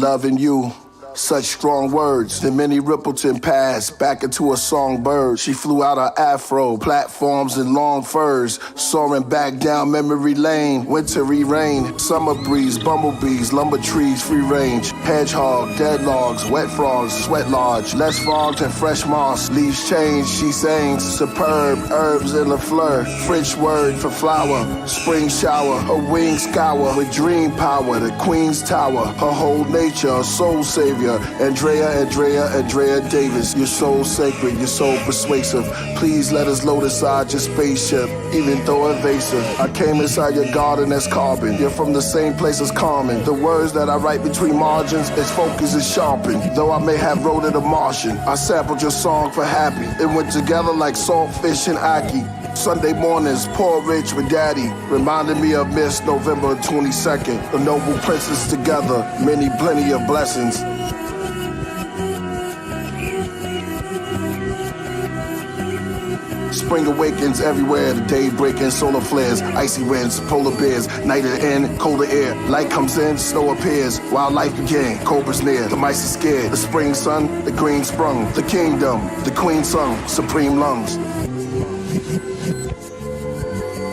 loving you. Such strong words. Then Minnie Riperton passed back into a songbird. She flew out her afro, platforms and long furs, soaring back down memory lane. Wintry rain, summer breeze, bumblebees, lumber trees, free range. Hedgehog, dead logs, wet frogs, sweat lodge. Less frogs and fresh moss, leaves change, she sings. Superb, herbs in a fleur. French word for flower. Spring shower, her wings scour with dream power. The Queen's Tower, her whole nature, a soul savior. Andrea Davis, your soul sacred, your soul persuasive. Please let us load aside your spaceship, even though evasive. I came inside your garden as carbon. You're from the same place as Carmen. The words that I write between margins, its focus is sharpened. Though I may have wrote it a Martian, I sampled your song for happy. It went together like saltfish and ackee. Sunday mornings, porridge with daddy, reminded me of Miss November 22nd. The noble princess together, many plenty of blessings. Spring awakens everywhere, the day breaking, solar flares, icy winds, polar bears, night at end, colder air, light comes in, snow appears, wildlife began, cobras near, the mice are scared, the spring sun, the green sprung, the kingdom, the queen sung, supreme lungs.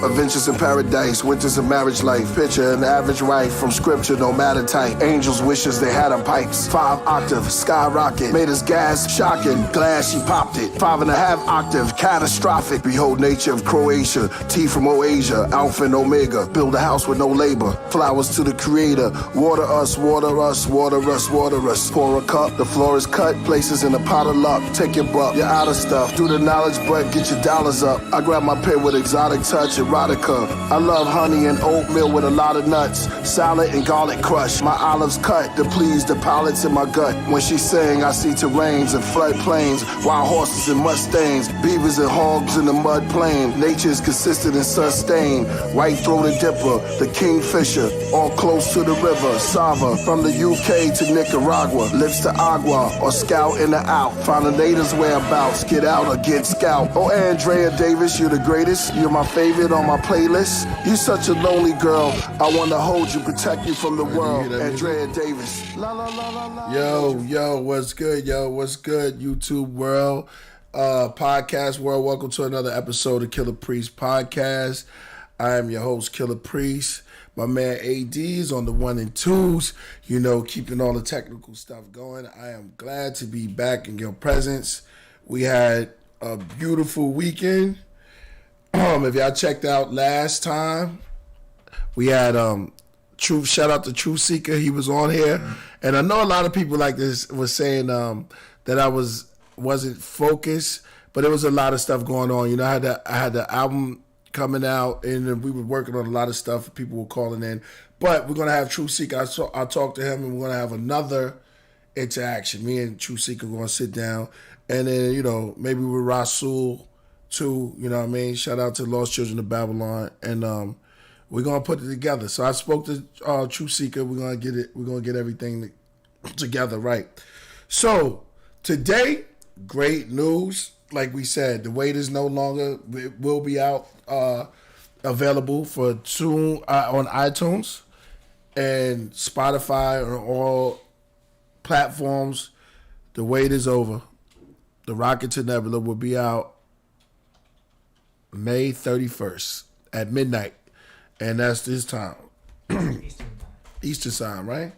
Adventures in paradise, winters of marriage life. Picture an average wife from scripture, no matter type. Angels' wishes they had on pipes. 5 octave, skyrocket, made us gas, shocking. Glad she popped it. 5.5 octave, catastrophic. Behold nature of Croatia, tea from Oasia, Alpha and Omega. Build a house with no labor. Flowers to the creator. Water us, water us, water us, water us. Pour a cup, the floor is cut. Places in a pot of luck. Take your buck, you're out of stuff. Do the knowledge, but get your dollars up. I grab my pen with exotic touch and erotica. I love honey and oatmeal with a lot of nuts, salad and garlic crush. My olives cut to please the palates in my gut. When she sang, I see terrains and floodplains, wild horses and mustangs, beavers and hogs in the mud plain. Nature is consistent and sustained. White-throated dipper, the kingfisher, all close to the river. Sava, from the UK to Nicaragua, lips to agua, or scout in the out. Find the natives whereabouts, get out or get scout. Oh, Andrea Davis, you're the greatest. You're my favorite on my playlist. You such a lonely girl. I want to hold you, protect you from the world. Andrea Davis. La, la, la, la, la. Yo, what's good, What's good, YouTube world, podcast world? Welcome to another episode of Killah Priest Podcast. I am your host, Killah Priest. My man AD is on the 1 and 2s, keeping all the technical stuff going. I am glad to be back in your presence. We had a beautiful weekend. If y'all checked out last time, we had Truth. Shout out to Truth Seeker. He was on here, and I know a lot of people like this was saying that I wasn't focused, but there was a lot of stuff going on. I had the album coming out, and we were working on a lot of stuff. People were calling in, but we're gonna have Truth Seeker. I talked to him, and we're gonna have another interaction. Me and Truth Seeker are gonna sit down, and then maybe with Rasul too, Shout out to Lost Children of Babylon, and we're gonna put it together. So I spoke to Truth Seeker. We're gonna get everything together right. So today, great news. Like we said, the wait is no longer. It will be out, available for soon on iTunes and Spotify and all platforms. The wait is over. The Rocket to Nebula will be out May 31st at midnight, and that's this time. Eastern time, right?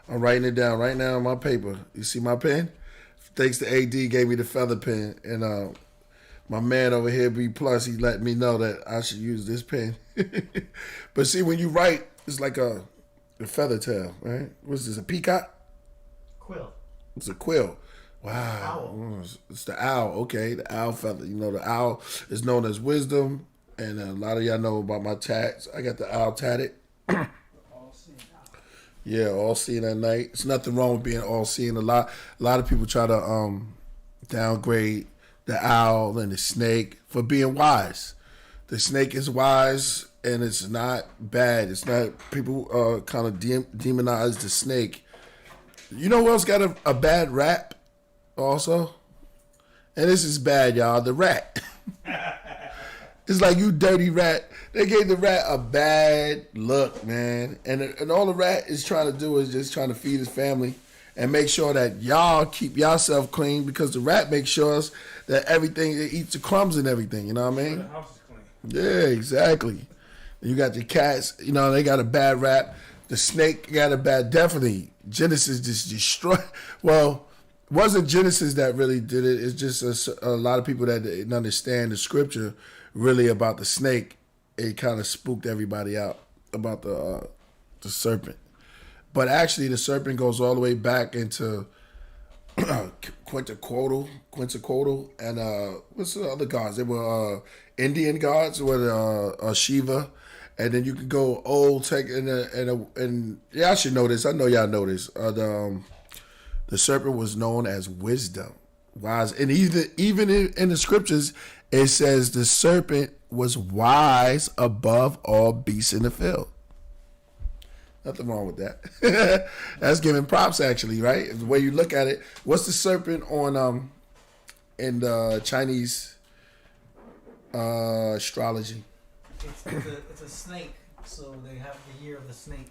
I'm writing it down right now on my paper. You see my pen? Thanks to AD, gave me the feather pen, and my man over here, B+, he let me know that I should use this pen. But see, when you write, it's like a feather tail, right? What's this, a peacock? Quill. It's a quill. Wow. Owl. It's the owl. Okay, the owl feather. The owl is known as wisdom, and a lot of y'all know about my tats. I got the owl tatted. Yeah, all seeing at night. It's nothing wrong with being all seeing. A lot of people try to downgrade the owl and the snake for being wise. The snake is wise, and it's not bad. It's not, people kind of demonize the snake. You know what else got a bad rap also? And this is bad, y'all. The rat. It's like, you dirty rat. They gave the rat a bad look, man. And all the rat is trying to do is just trying to feed his family and make sure that y'all keep yourself clean, because the rat makes sure that everything, it eats the crumbs and everything, you know what I mean? The house is clean. Yeah, exactly. You got the cats, you know, they got a bad rap. The snake got a bad, definitely. Genesis just destroyed. Well, it wasn't Genesis that really did it. It's just a lot of people that didn't understand the scripture really about the snake. It kind of spooked everybody out about the serpent. But actually, the serpent goes all the way back into Quetzalcoatl, and what's the other gods? They were Indian gods, were Shiva. And then you could go old tech and yeah, I should know this. I know y'all know this. The serpent was known as wisdom, wise, and even in the scriptures it says the serpent was wise above all beasts in the field. Nothing wrong with that. That's giving props, actually, right? The way you look at it. What's the serpent on in the Chinese astrology? It's a snake, so they have the year of the snake.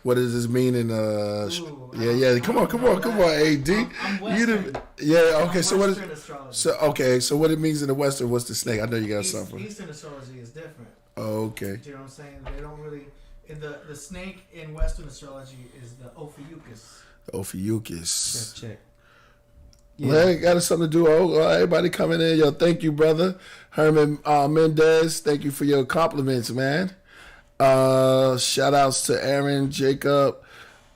What does this mean in Ooh, yeah? Come on, AD. I'm Western. Okay. So what is Western astrology. so what it means in the Western? What's the snake? I know you got something. Eastern astrology is different. Oh, okay. Do you know what I'm saying? They don't really. In the snake in Western astrology is the Ophiuchus. Ophiuchus. Check. Yeah. Well, got something to do. Everybody coming in. Yo, thank you, brother. Herman Mendez, thank you for your compliments, man. Shout outs to Aaron, Jacob.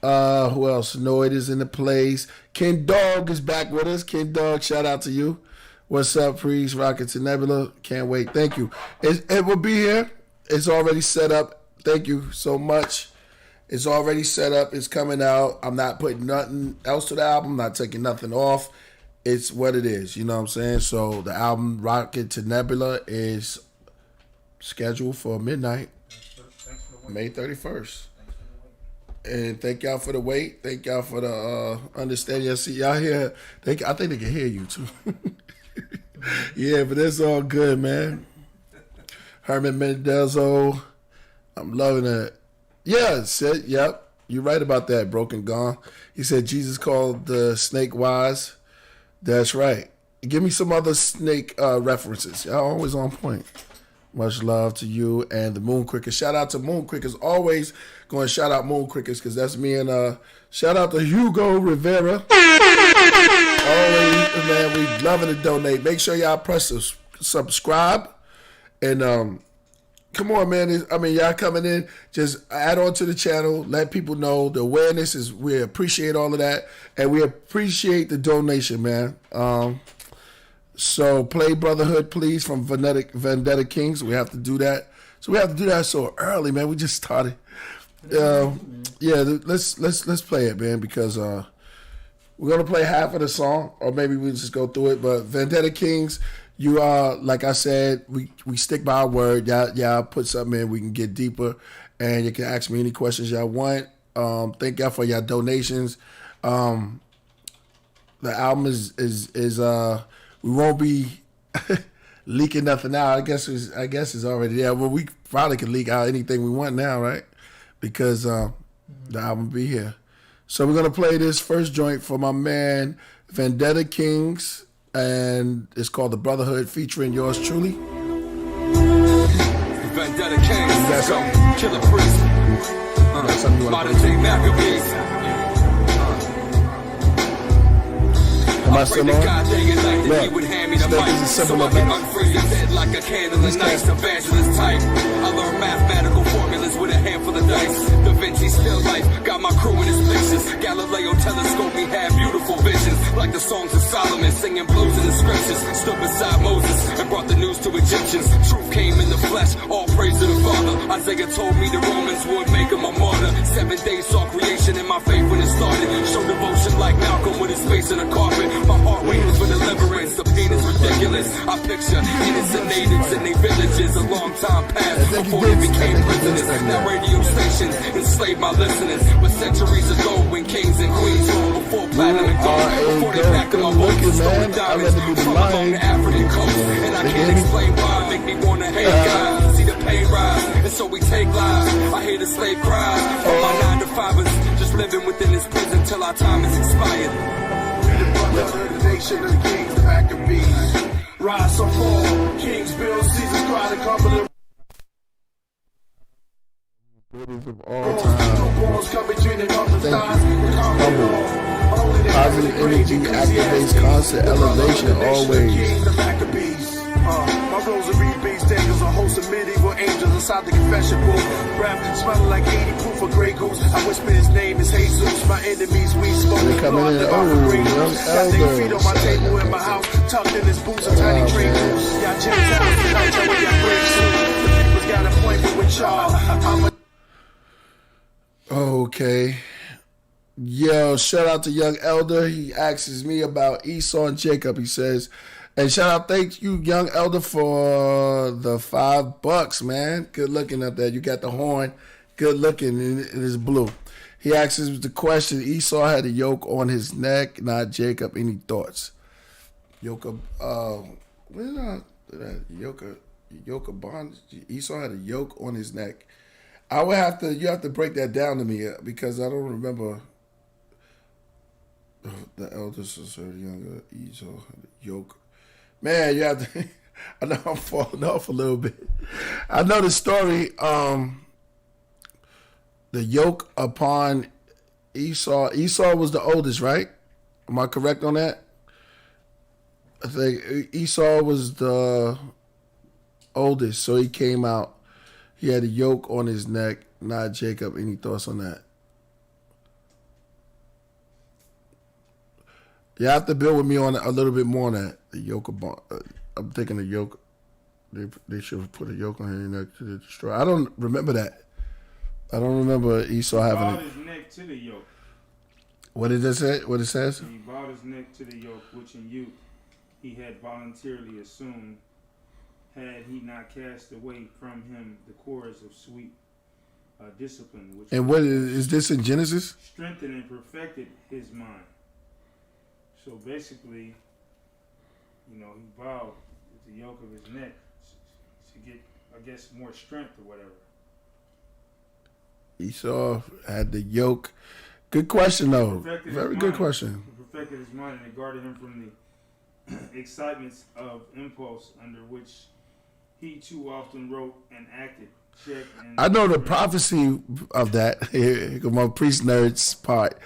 Who else? Noid is in the place. Ken Dog is back with us. Ken Dog, shout out to you. What's up, Priest? Rocket to Nebula. Can't wait. Thank you. It will be here. It's already set up. Thank you so much. It's already set up. It's coming out. I'm not putting nothing else to the album. I'm not taking nothing off. It's what it is. You know what I'm saying? So the album Rocket to Nebula is scheduled for midnight, May 31st. And thank y'all for the wait. Thank y'all for the understanding. I see y'all here. I think they can hear you too. Yeah, but it's all good, man. Herman Mendelzo. I'm loving it. Yeah, said, yep. You're right about that, Broken Gone. He said Jesus called the snake wise. That's right. Give me some other snake references. Y'all always on point. Much love to you and the Moon Crickets. Shout out to Moon Crickets. Always going to shout out Moon Crickets because that's me and shout out to Hugo Rivera. Always, man, we loving to donate. Make sure y'all press subscribe and come on, man. Y'all coming in. Just add on to the channel. Let people know the awareness is. We appreciate all of that, and we appreciate the donation, man. So play Brotherhood, please, from Vendetta Kings. We have to do that. So we have to do that so early, man. We just started. Yeah, let's play it, man, because we're gonna play half of the song, or maybe we just go through it. But Vendetta Kings. You are, like I said, we stick by our word. Y'all put something in, we can get deeper. And you can ask me any questions y'all want. Thank y'all for your donations. The album is we won't be leaking nothing out. I guess it's already there. Well, we probably can leak out anything we want now, right? Because the album be here. So we're gonna play this first joint for my man Vendetta Kings. And it's called The Brotherhood, featuring yours truly. Vendetta Kings, Killah Priest, modern day Maccabees. Am I still on? Look, snake is a symbol of unfreeze like a candle in nice evangelist type. I learned mathematical formulas with a handful of dice. Da Vinci still life, got my crew in his pictures. Galileo telescope me had beautiful visions, like the songs of Solomon, singing blues in the scriptures. Stood beside Moses and brought the news to Egyptians. Truth came in the flesh, all praise to the Father. Isaiah told me the Romans would make him a martyr. 7 days saw creation in my faith when it started. Show devotion like Malcolm with his face in a carpet. My heart waiting for deliverance. The pain is ridiculous. I picture innocent natives in their villages a long time past before they became prisoners. Now radio stations enslaved my listeners. But centuries ago when kings and queens ruled before platinum and gold, before they packed my books and stole diamonds from along the African coast. And I can't explain why, make me me wanna hate God. See the pain rise, and so we take lives. I hear the slave cries from my 9 to 5ers, just living within this prison till our time is expired. We the brother of the nation of kings, the Maccabees. Rise or fall, kings build, Caesar's cry to Cumberland. Of all time. Positive energy activates constant elevation always. My rosary based angels, a host of medieval angels inside the confession booth. Breath smelling like 80 proof of Grey Goose. I whisper his name is Jesus. My enemies, we smoke. They come in and got their feet on my table in my house, tucked in his boots, a tiny Grey Goose. Y'all Gentiles tonight, y'all got breakthrough. The people's got an appointment with y'all. Okay. Yo, shout out to Young Elder. He asks me about Esau and Jacob. He says, and shout out, thank you, Young Elder, for the $5, man. Good looking up there. You got the horn. Good looking. It is blue. He asks the question, Esau had a yoke on his neck, not Jacob. Any thoughts? Yoke of, yoke of bond. Esau had a yoke on his neck. You have to break that down to me because I don't remember. The eldest sister, younger Esau, yoke. Man, you have to. I know I'm falling off a little bit. I know the story. The yoke upon Esau. Esau was the oldest, right? Am I correct on that? I think Esau was the oldest, so he came out. He had a yoke on his neck, not Jacob. Any thoughts on that? You have to build with me on a little bit more on that. The yoke of I'm thinking the yoke. They should have put a yoke on his neck to destroy. I don't remember that. I don't remember Esau having his neck to the yoke. What did it say? What it says? He bowed his neck to the yoke, which in youth he had voluntarily assumed, had he not cast away from him the cords of sweet discipline. Which and what is this in Genesis? Strengthened and perfected his mind. So basically, he bowed with the yoke of his neck to get, I guess, more strength or whatever. Esau had the yoke. Good question, though. Very good question. He perfected his mind and it guarded him from the excitements of impulse under which he too often wrote and acted. I know the prophecy of that. Here goes my priest nerds part.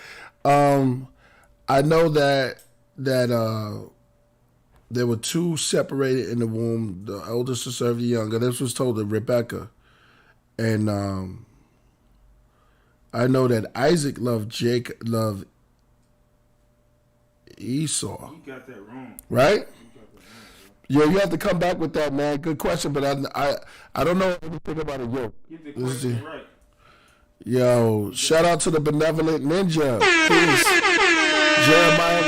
I know that there were two separated in the womb. The oldest to serve the younger. This was told to Rebecca, and I know that Isaac loved Esau. You got that wrong, right? Yeah, you have to come back with that, man. Good question, but I don't know anything about a yoke. Get the question right. Yo, shout out to the benevolent ninja. Jeremiah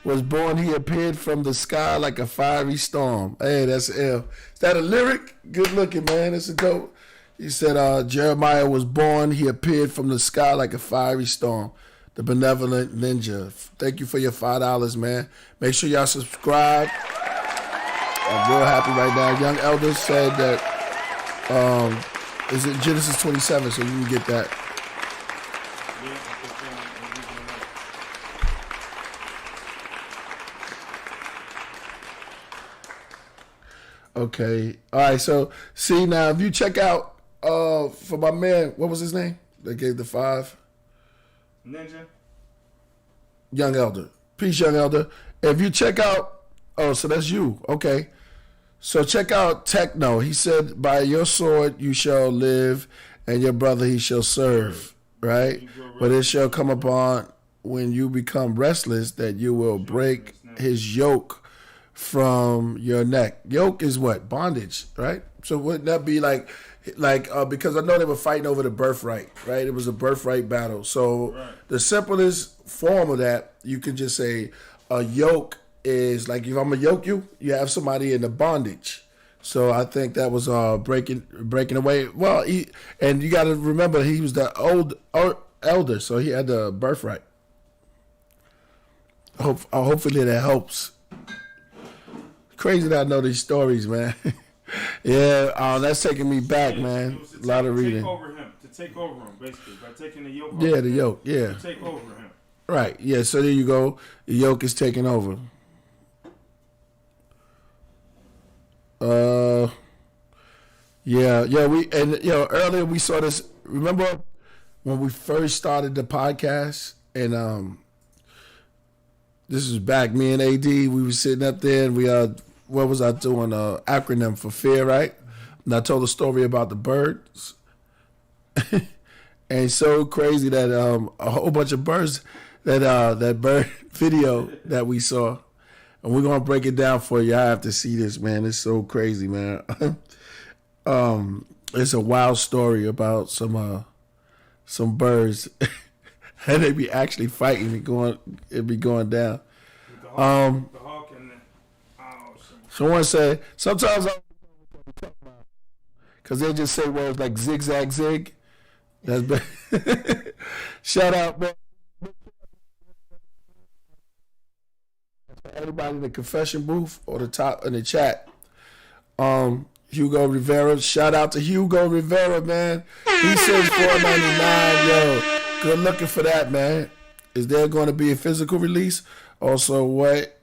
was born. He appeared from the sky like a fiery storm. Hey, that's ill. Is that a lyric? Good looking, man. It's a dope. He said Jeremiah was born. He appeared from the sky like a fiery storm. The benevolent ninja. Thank you for your $5, man. Make sure y'all subscribe. I'm real happy right now. Young Elder said that is it Genesis 27, so you can get that. Okay. All right. So see now, if you check out for my man, what was his name? They gave the 5. Ninja. Young Elder. Peace, Young Elder. If you check out, so that's you. Okay. So check out Techno. He said, by your sword you shall live, and your brother he shall serve. Right? But it shall come upon when you become restless that you will break his yoke from your neck. Yoke is what? Bondage, right? So wouldn't that be like because I know they were fighting over the birthright, right? It was a birthright battle. So the simplest form of that, you can just say a yoke is like if I'm gonna yoke you, you have somebody in the bondage. So I think that was breaking away. Well, and you got to remember he was the elder, so he had the birthright. Hopefully that helps. crazy that I know these stories, man. Yeah, that's taking me back, man. A lot of reading. To take over him, basically, by taking the yoke. Yeah, the yoke. Yeah. To take over him. Right. Yeah. So there you go. The yoke is taking over. Yeah. Earlier we saw this. Remember when we first started the podcast, and this is back. Me and AD, we were sitting up there, and we what was I doing? Acronym for fear, right? And I told a story about the birds. And it's so crazy that a whole bunch of birds that bird video that we saw, and we're gonna break it down for you. I have to see this, man. It's so crazy, man. It's a wild story about some birds, and they be actually fighting and it be going down. The hawk and someone said sometimes because they just say words like zigzag zig. That's bad. Shout out, man. Everybody in the confession booth or the top in the chat. Hugo Rivera. Shout out to Hugo Rivera, man. He says $4.99. Yo, good looking for that, man. Is there going to be a physical release? Also, what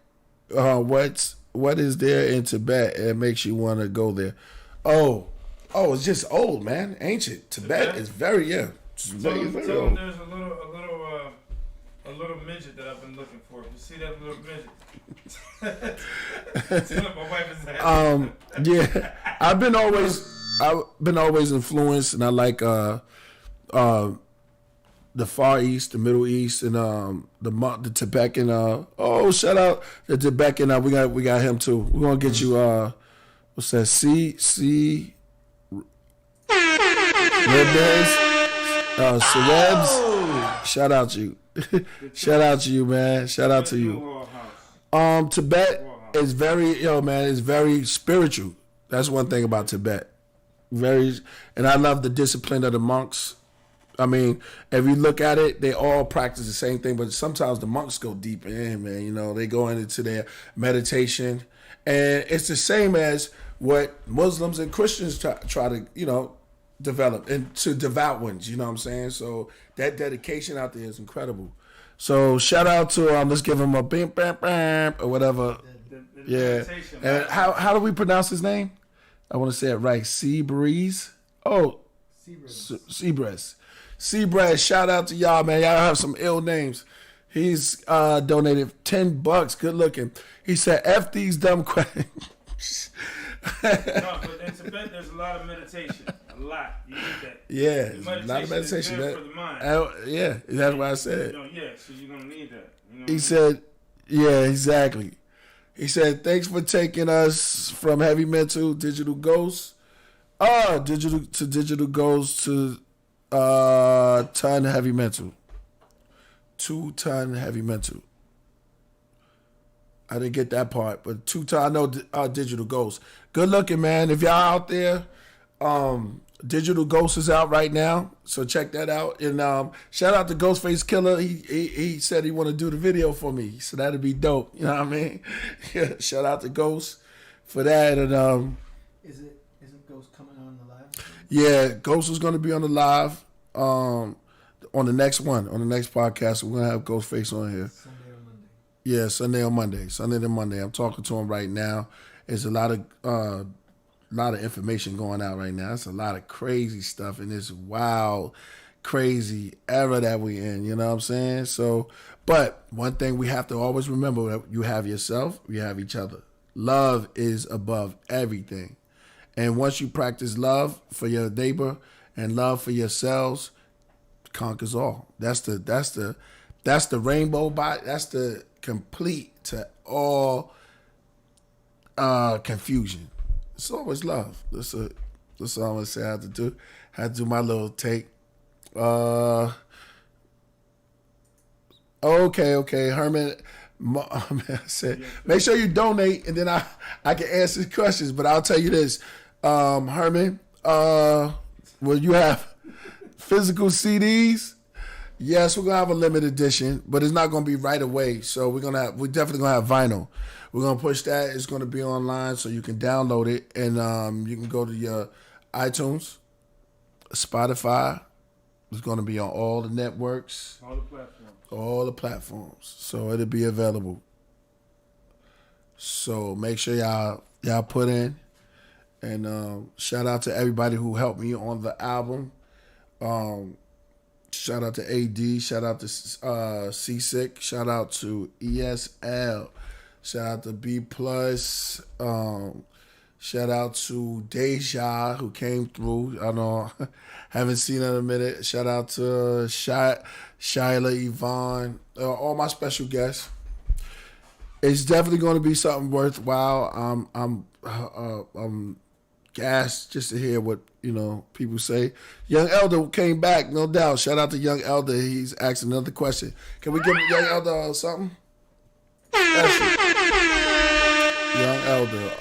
is there in Tibet and makes you want to go there? Oh, it's just old, man. Ancient. Tibet is very, yeah. It's very old. There's a little midget that I've been looking for. You see that little midget? My wife is happy. Yeah. I've been always influenced, and I like the Far East, the Middle East, and the Tibetan. Shout out the Tibetan. We got him too. We're gonna get you. What's that? Celebs. Shout out to you. Shout out to you, man. Shout out to you. Tibet is it's very spiritual. That's one thing about Tibet. And I love the discipline of the monks. I mean, if you look at it, they all practice the same thing, but sometimes the monks go deep in, man. You know, they go into their meditation, and it's the same as what Muslims and Christians try to, develop into devout ones. You know what I'm saying? So that dedication out there is incredible. So shout out to let's give him a bam bam bam or whatever. Yeah. And how do we pronounce his name? I want to say it right. Seabreeze. Oh, Seabreeze. Seabreeze. Shout out to y'all, man. Y'all have some ill names. He's donated $10. Good looking. He said, "F these dumb questions." No, but in Tibet, there's a lot of meditation. A lot. You need that. Yeah, a lot of meditation. Is good for the mind. Yeah, that's what I said. So you're going to need that. He said, yeah, exactly. He said, thanks for taking us from heavy mental, digital ghosts. Digital ghosts to ton heavy mental. 2-ton heavy mental. I didn't get that part, but 2-ton, I know digital ghosts. Good looking, man. If y'all out there, Digital Ghost is out right now, so check that out. And shout out to Ghostface Killah. He said he want to do the video for me, so that'd be dope. You know what I mean? Yeah, shout out to Ghost for that. And isn't Ghost coming on the live? Yeah, Ghost is going to be on the live on the next one, on the next podcast. We're going to have Ghostface on here. Sunday or Monday? Yeah, Sunday or Monday. Sunday to Monday. I'm talking to him right now. There's a lot of information going out right now. It's a lot of crazy stuff in this wild, crazy era that we in. You know what I'm saying? So, but one thing we have to always remember: that you have yourself, you have each other. Love is above everything, and once you practice love for your neighbor and love for yourselves, conquers all. That's the rainbow. That's the complete to all confusion. It's always love. That's all I'm gonna say. I had to do my little take. Okay. Herman said, make sure you donate, and then I can answer questions. But I'll tell you this, Herman. Will you have physical CDs? Yes, we're gonna have a limited edition, but it's not gonna be right away. So we're definitely gonna have vinyl. We're gonna push that. It's gonna be online, so you can download it, and you can go to your iTunes, Spotify. It's gonna be on all the networks, all the platforms. So it'll be available. So make sure y'all put in, and shout out to everybody who helped me on the album. Shout out to AD. Shout out to C6. Shout out to ESL. Shout out to B Plus. Shout out to Deja who came through. I know haven't seen her in a minute. Shout out to Shyla, Yvonne, all my special guests. It's definitely going to be something worthwhile. I'm gassed just to hear what people say. Young Elder came back, no doubt. Shout out to Young Elder. He's asking another question. Can we give Young Elder something? Young Elder,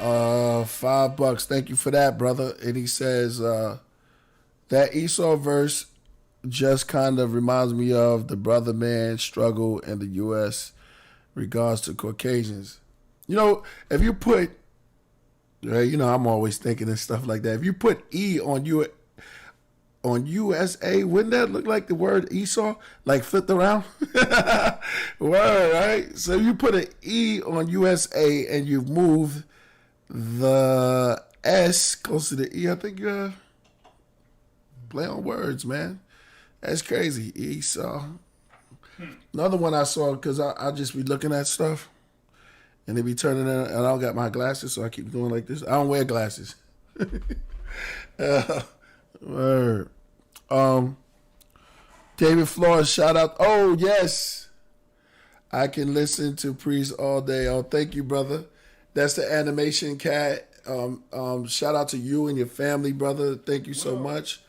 $5. Thank you for that, brother. And he says that Esau verse just kind of reminds me of the brother man struggle in the U.S. regards to Caucasians. If you put, I'm always thinking of stuff like that. If you put E on USA, wouldn't that look like the word Esau, like flipped around? Word, right? So you put an E on USA and you move the S close to the E. I think you're play on words, man. That's crazy. Esau. Another one I saw, because I just be looking at stuff and they be turning in, and I don't got my glasses, so I keep doing like this. I don't wear glasses. Word. David Flores, shout out. Oh, yes. I can listen to Priest all day. Oh, thank you, brother. That's the animation cat. Shout out to you and your family, brother. Thank you so much.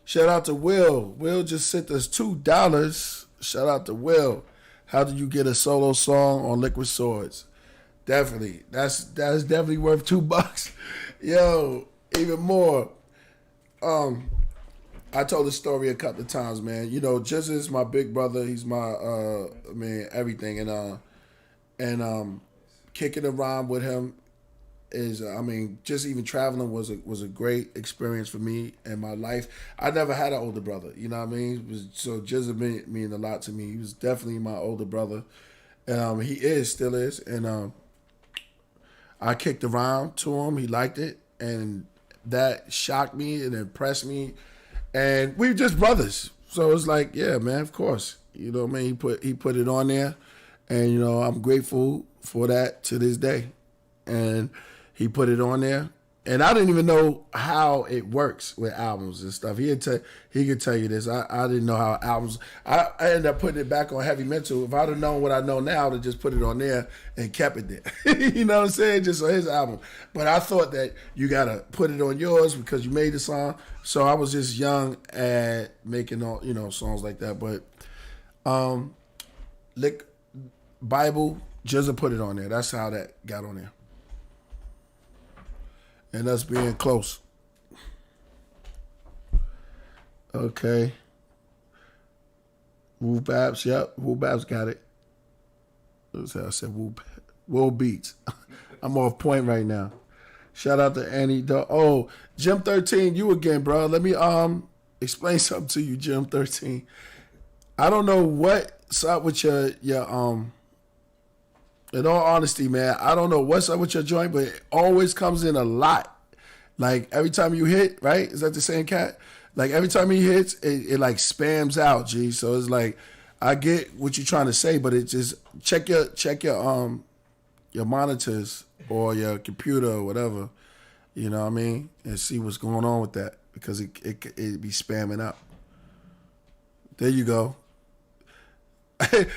Shout out to Will. Will just sent us $2. Shout out to Will. How did you get a solo song on Liquid Swords? Definitely. That's definitely worth $2. Yo, even more. I told the story a couple of times, man. Just as my big brother, he's my everything, and kicking around with him is, just even traveling was a great experience for me in my life. I never had an older brother, you know what I mean? So just mean a lot to me. He was definitely my older brother, and he still is, and I kicked around to him. He liked it, and that shocked me and impressed me. And we were just brothers, so it's like, yeah, man, of course, you know what I mean. He put it on there, and I'm grateful for that to this day. And he put it on there, and I didn't even know how it works with albums and stuff. He could tell you this. I didn't know how albums. I ended up putting it back on Heavy Mental. If I'd have known what I know now, I'd have just put it on there and kept it there. You know what I'm saying? Just on his album. But I thought that you gotta put it on yours because you made the song. So I was just young at making all songs like that. But Bible, just put it on there. That's how that got on there. And us being close. Okay. Woo Babs, yep. Woo Babs got it. That's how I said Woo Beats. I'm off point right now. Shout out to Annie. Oh, Jim 13, you again, bro. Let me explain something to you, Jim 13. I don't know what's up with your in all honesty, man, I don't know what's up with your joint, but it always comes in a lot. Like every time you hit, right? Is that the same cat? Like every time he hits, it like spams out, G. So it's like, I get what you're trying to say, but it just check your monitors or your computer or whatever, you know what I mean, and see what's going on with that, because it be spamming out. There you go.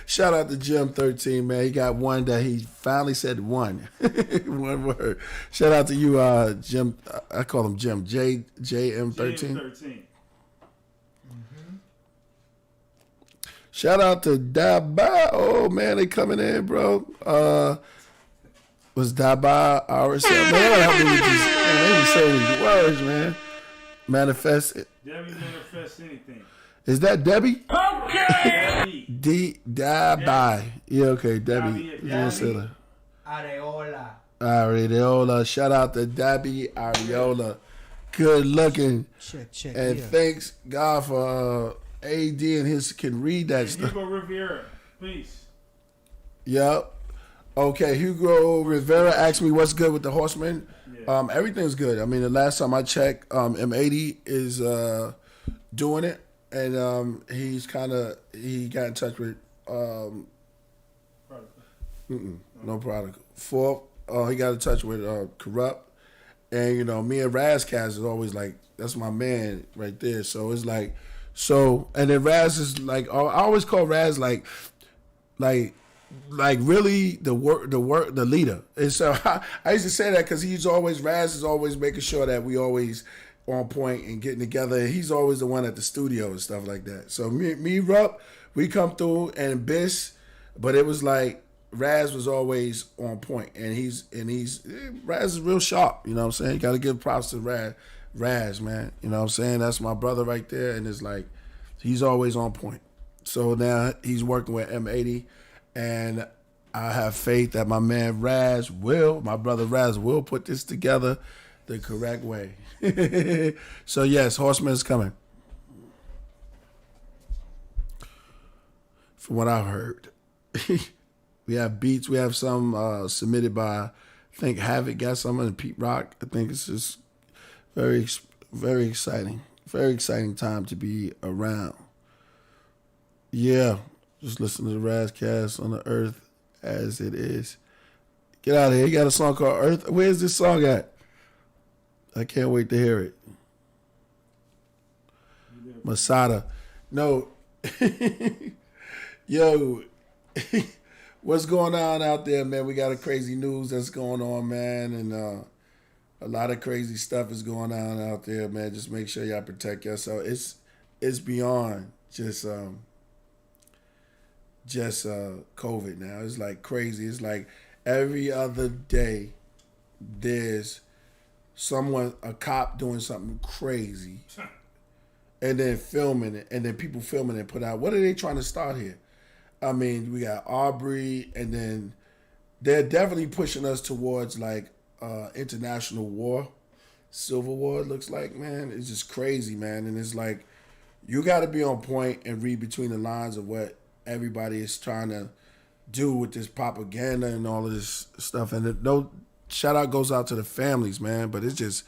Shout out to Jim 13, man. He got one that he finally said one. One word. Shout out to you, Jim. I call him Jim. JM 13. Mm-hmm. Shout out to Daba. Oh man, they coming in, bro. Was Daba ours? Man, they be saying these words, man. Manifest it. They don't manifest anything. Is that Debbie? Debbie. Debbie. Yeah, okay, Debbie. Debbie. Areola. Areola. Shout out to Debbie Areola. Good looking. Check. And thanks God for AD and his can read that stuff. Hugo Rivera, peace. Yep. Okay, Hugo Rivera asked me what's good with the Horsemen. Yeah. Everything's good. I mean, the last time I checked, M80 is doing it, and he got in touch with no prodigal. Fourth, he got in touch with Corrupt, and me and Razcast is always like, that's my man right there. So it's like, and then Raz is like, I always call Raz like really the leader. And so I used to say that because Raz is always making sure that we always on point and getting together. And he's always the one at the studio and stuff like that. So me Rupp, we come through and Biss, but it was like Raz was always on point, and Raz is real sharp. You know what I'm saying? You got to give props to Raz, man. You know what I'm saying? That's my brother right there, and it's like he's always on point. So now he's working with M80. And I have faith that my brother Raz will put this together the correct way. So yes, Horsemen is coming. From what I've heard. We have beats. We have some submitted by, I think Havoc got some and Pete Rock. I think it's just very, very exciting. Very exciting time to be around. Yeah. Just listen to the Razcast on the Earth as it is. Get out of here. You got a song called Earth. Where's this song at? I can't wait to hear it. Masada. No. Yo. What's going on out there, man? We got a crazy news that's going on, man. And a lot of crazy stuff is going on out there, man. Just make sure y'all protect yourself. It's beyond just COVID now. It's like crazy. It's like every other day there's a cop doing something crazy and then filming it, and then people filming it put out. What are they trying to start here? I mean, we got Aubrey, and then they're definitely pushing us towards like international war, civil war, it looks like, man. It's just crazy, man. And it's like you got to be on point and read between the lines of what everybody is trying to do with this propaganda and all of this stuff. And no shout out goes out to the families, man, but it's just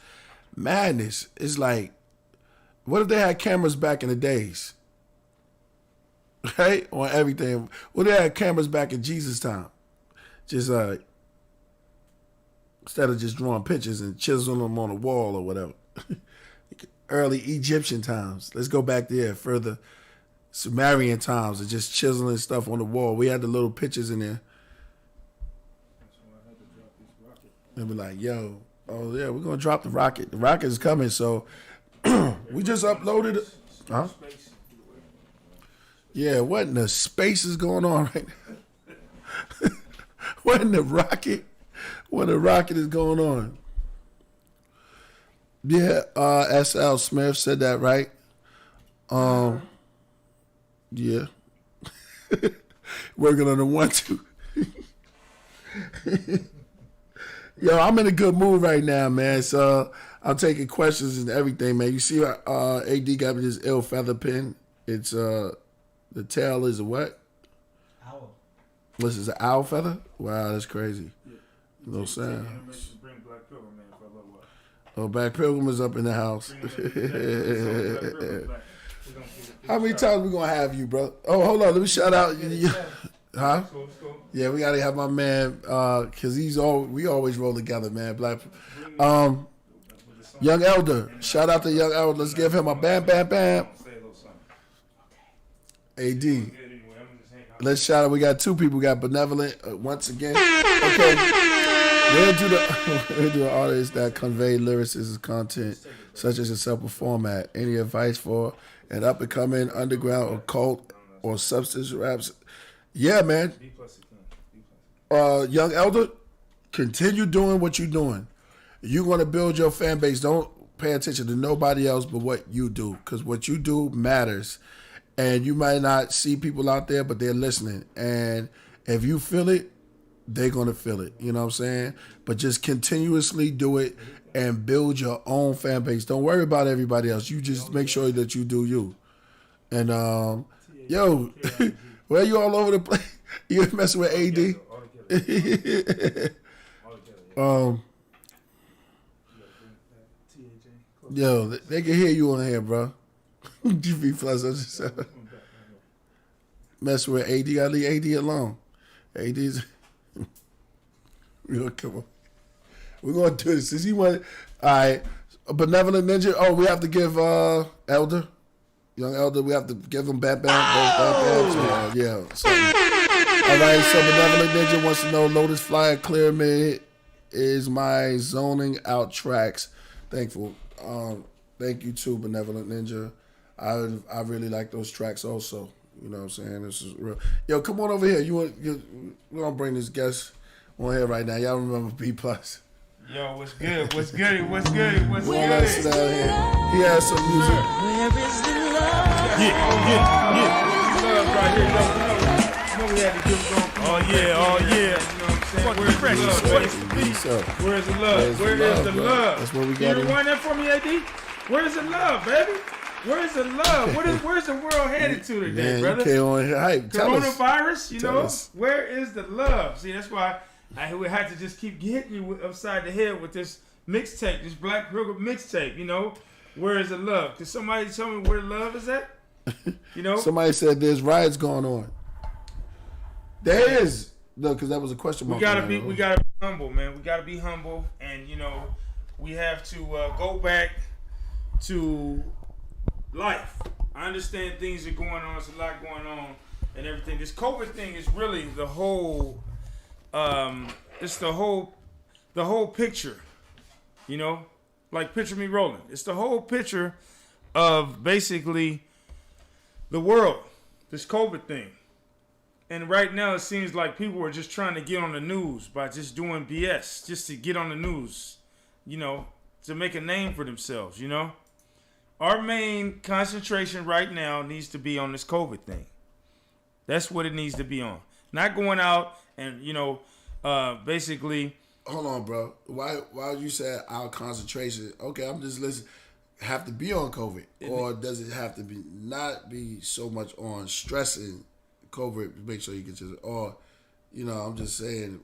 madness. It's like, what if they had cameras back in the days? Right? On everything. What if they had cameras back in Jesus' time? Just instead of just drawing pictures and chiseling them on a wall or whatever. Early Egyptian times. Let's go back there further. Sumerian times and just chiseling stuff on the wall. We had the little pictures in there. And be like, yo, oh yeah, we're gonna drop the rocket. The rocket is coming, so we just uploaded it. Huh? Yeah, what in the space is going on right now? What in the rocket? What the rocket is going on? Yeah, S.L. Smith said that, right? Yeah. Working on the 1-2. Yo, I'm in a good mood right now, man. So I'm taking questions and everything, man. You see, AD got me this ill feather pen. It's the tail is a what? Owl. This is an owl feather? Wow, that's crazy. Yeah. No sound. Bring Black Pilgrim in for a little while. Oh, Black Pilgrim is up in the house. How many times we gonna have you, bro? Oh, hold on. Let me shout out. Huh? Yeah, we gotta have my man, cause we always roll together, man. Black, Young Elder. Shout out to Young Elder. Let's give him a bam, bam, bam. AD. Let's shout out. We got two people. We got Benevolent once again. Okay. We'll do the artists that convey lyricism content, such as a simple format. Any advice for an up-and-coming underground, occult, or substance raps? Yeah, man. Young Elder, continue doing what you're doing. You're going to build your fan base. Don't pay attention to nobody else but what you do, because what you do matters. And you might not see people out there, but they're listening. And if you feel it, they're going to feel it. You know what I'm saying? But just continuously do it and build your own fan base. Don't worry about everybody else. You just make sure that you do you. And, yo, where you all over the place? You messing with AD? Yo, they can hear you on here, bro. GB Plus, I just said. Mess with AD, gotta leave AD alone. AD's. Come on. We're gonna do this. Since he wanted, all right. A benevolent ninja. Oh, we have to give Elder, young Elder. We have to give him bat. Yeah. So, all right. So benevolent ninja wants to know: Lotus Flyer Clear Mid is my zoning out tracks. Thankful. Thank you too, benevolent ninja. I really like those tracks also. You know what I'm saying? This is real. Yo, come on over here. We're gonna bring this guest on here right now. Y'all remember B Plus? Yo, what's good? What's good? What's good? What's good? He has some music. Where is the love? Yeah. Love right here. You know we had to give it going. Oh yeah. You know what I'm saying? Where's the love, baby? Where's the love? Where is the love? That's what we got. Can you rewind that for me, AD? Where's the love, baby? Where's the love? Where's the world headed to today, Man, brother? You came on here hype. Coronavirus, you know? us. Where is the love? See, that's why I would have to just keep hitting you upside the head with this mixtape, this Black Pilgrim mixtape, you know? Where is the love? Can somebody tell me where love is at? You know? Somebody said there's riots going on. There is. No, because that was a question mark. We gotta be humble, man. We gotta be humble, and you know, we have to go back to life. I understand things are going on. There's a lot going on, and everything. This COVID thing is really the whole. It's the whole picture. You know, like picture me rolling. It's the whole picture of basically the world. This COVID thing. And right now it seems like people are just trying to get on the news by just doing BS, just to get on the news, you know, to make a name for themselves, you know. Our main concentration right now needs to be on this COVID thing. That's what it needs to be on. Not going out and, you know, basically. Hold on, bro. Why you say our concentration? Okay, I'm just listening. Have to be on COVID, or does it have to be not be so much on stressing COVID? Make sure you get your, or, you know, I'm just saying.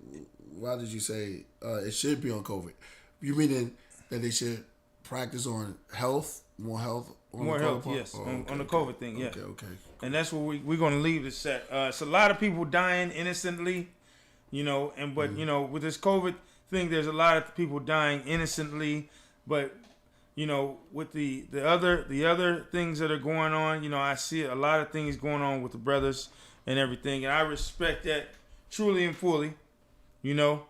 Why did you say it should be on COVID? You meaning that they should practice on health, more health, on more the health, COVID yes, part? on the COVID thing, yeah. Okay. And that's what we're going to leave this at. It's a lot of people dying innocently, you know, but you know, with this COVID thing, there's a lot of people dying innocently, but you know, with the other things that are going on, you know, I see a lot of things going on with the brothers and everything, and I respect that truly and fully, you know,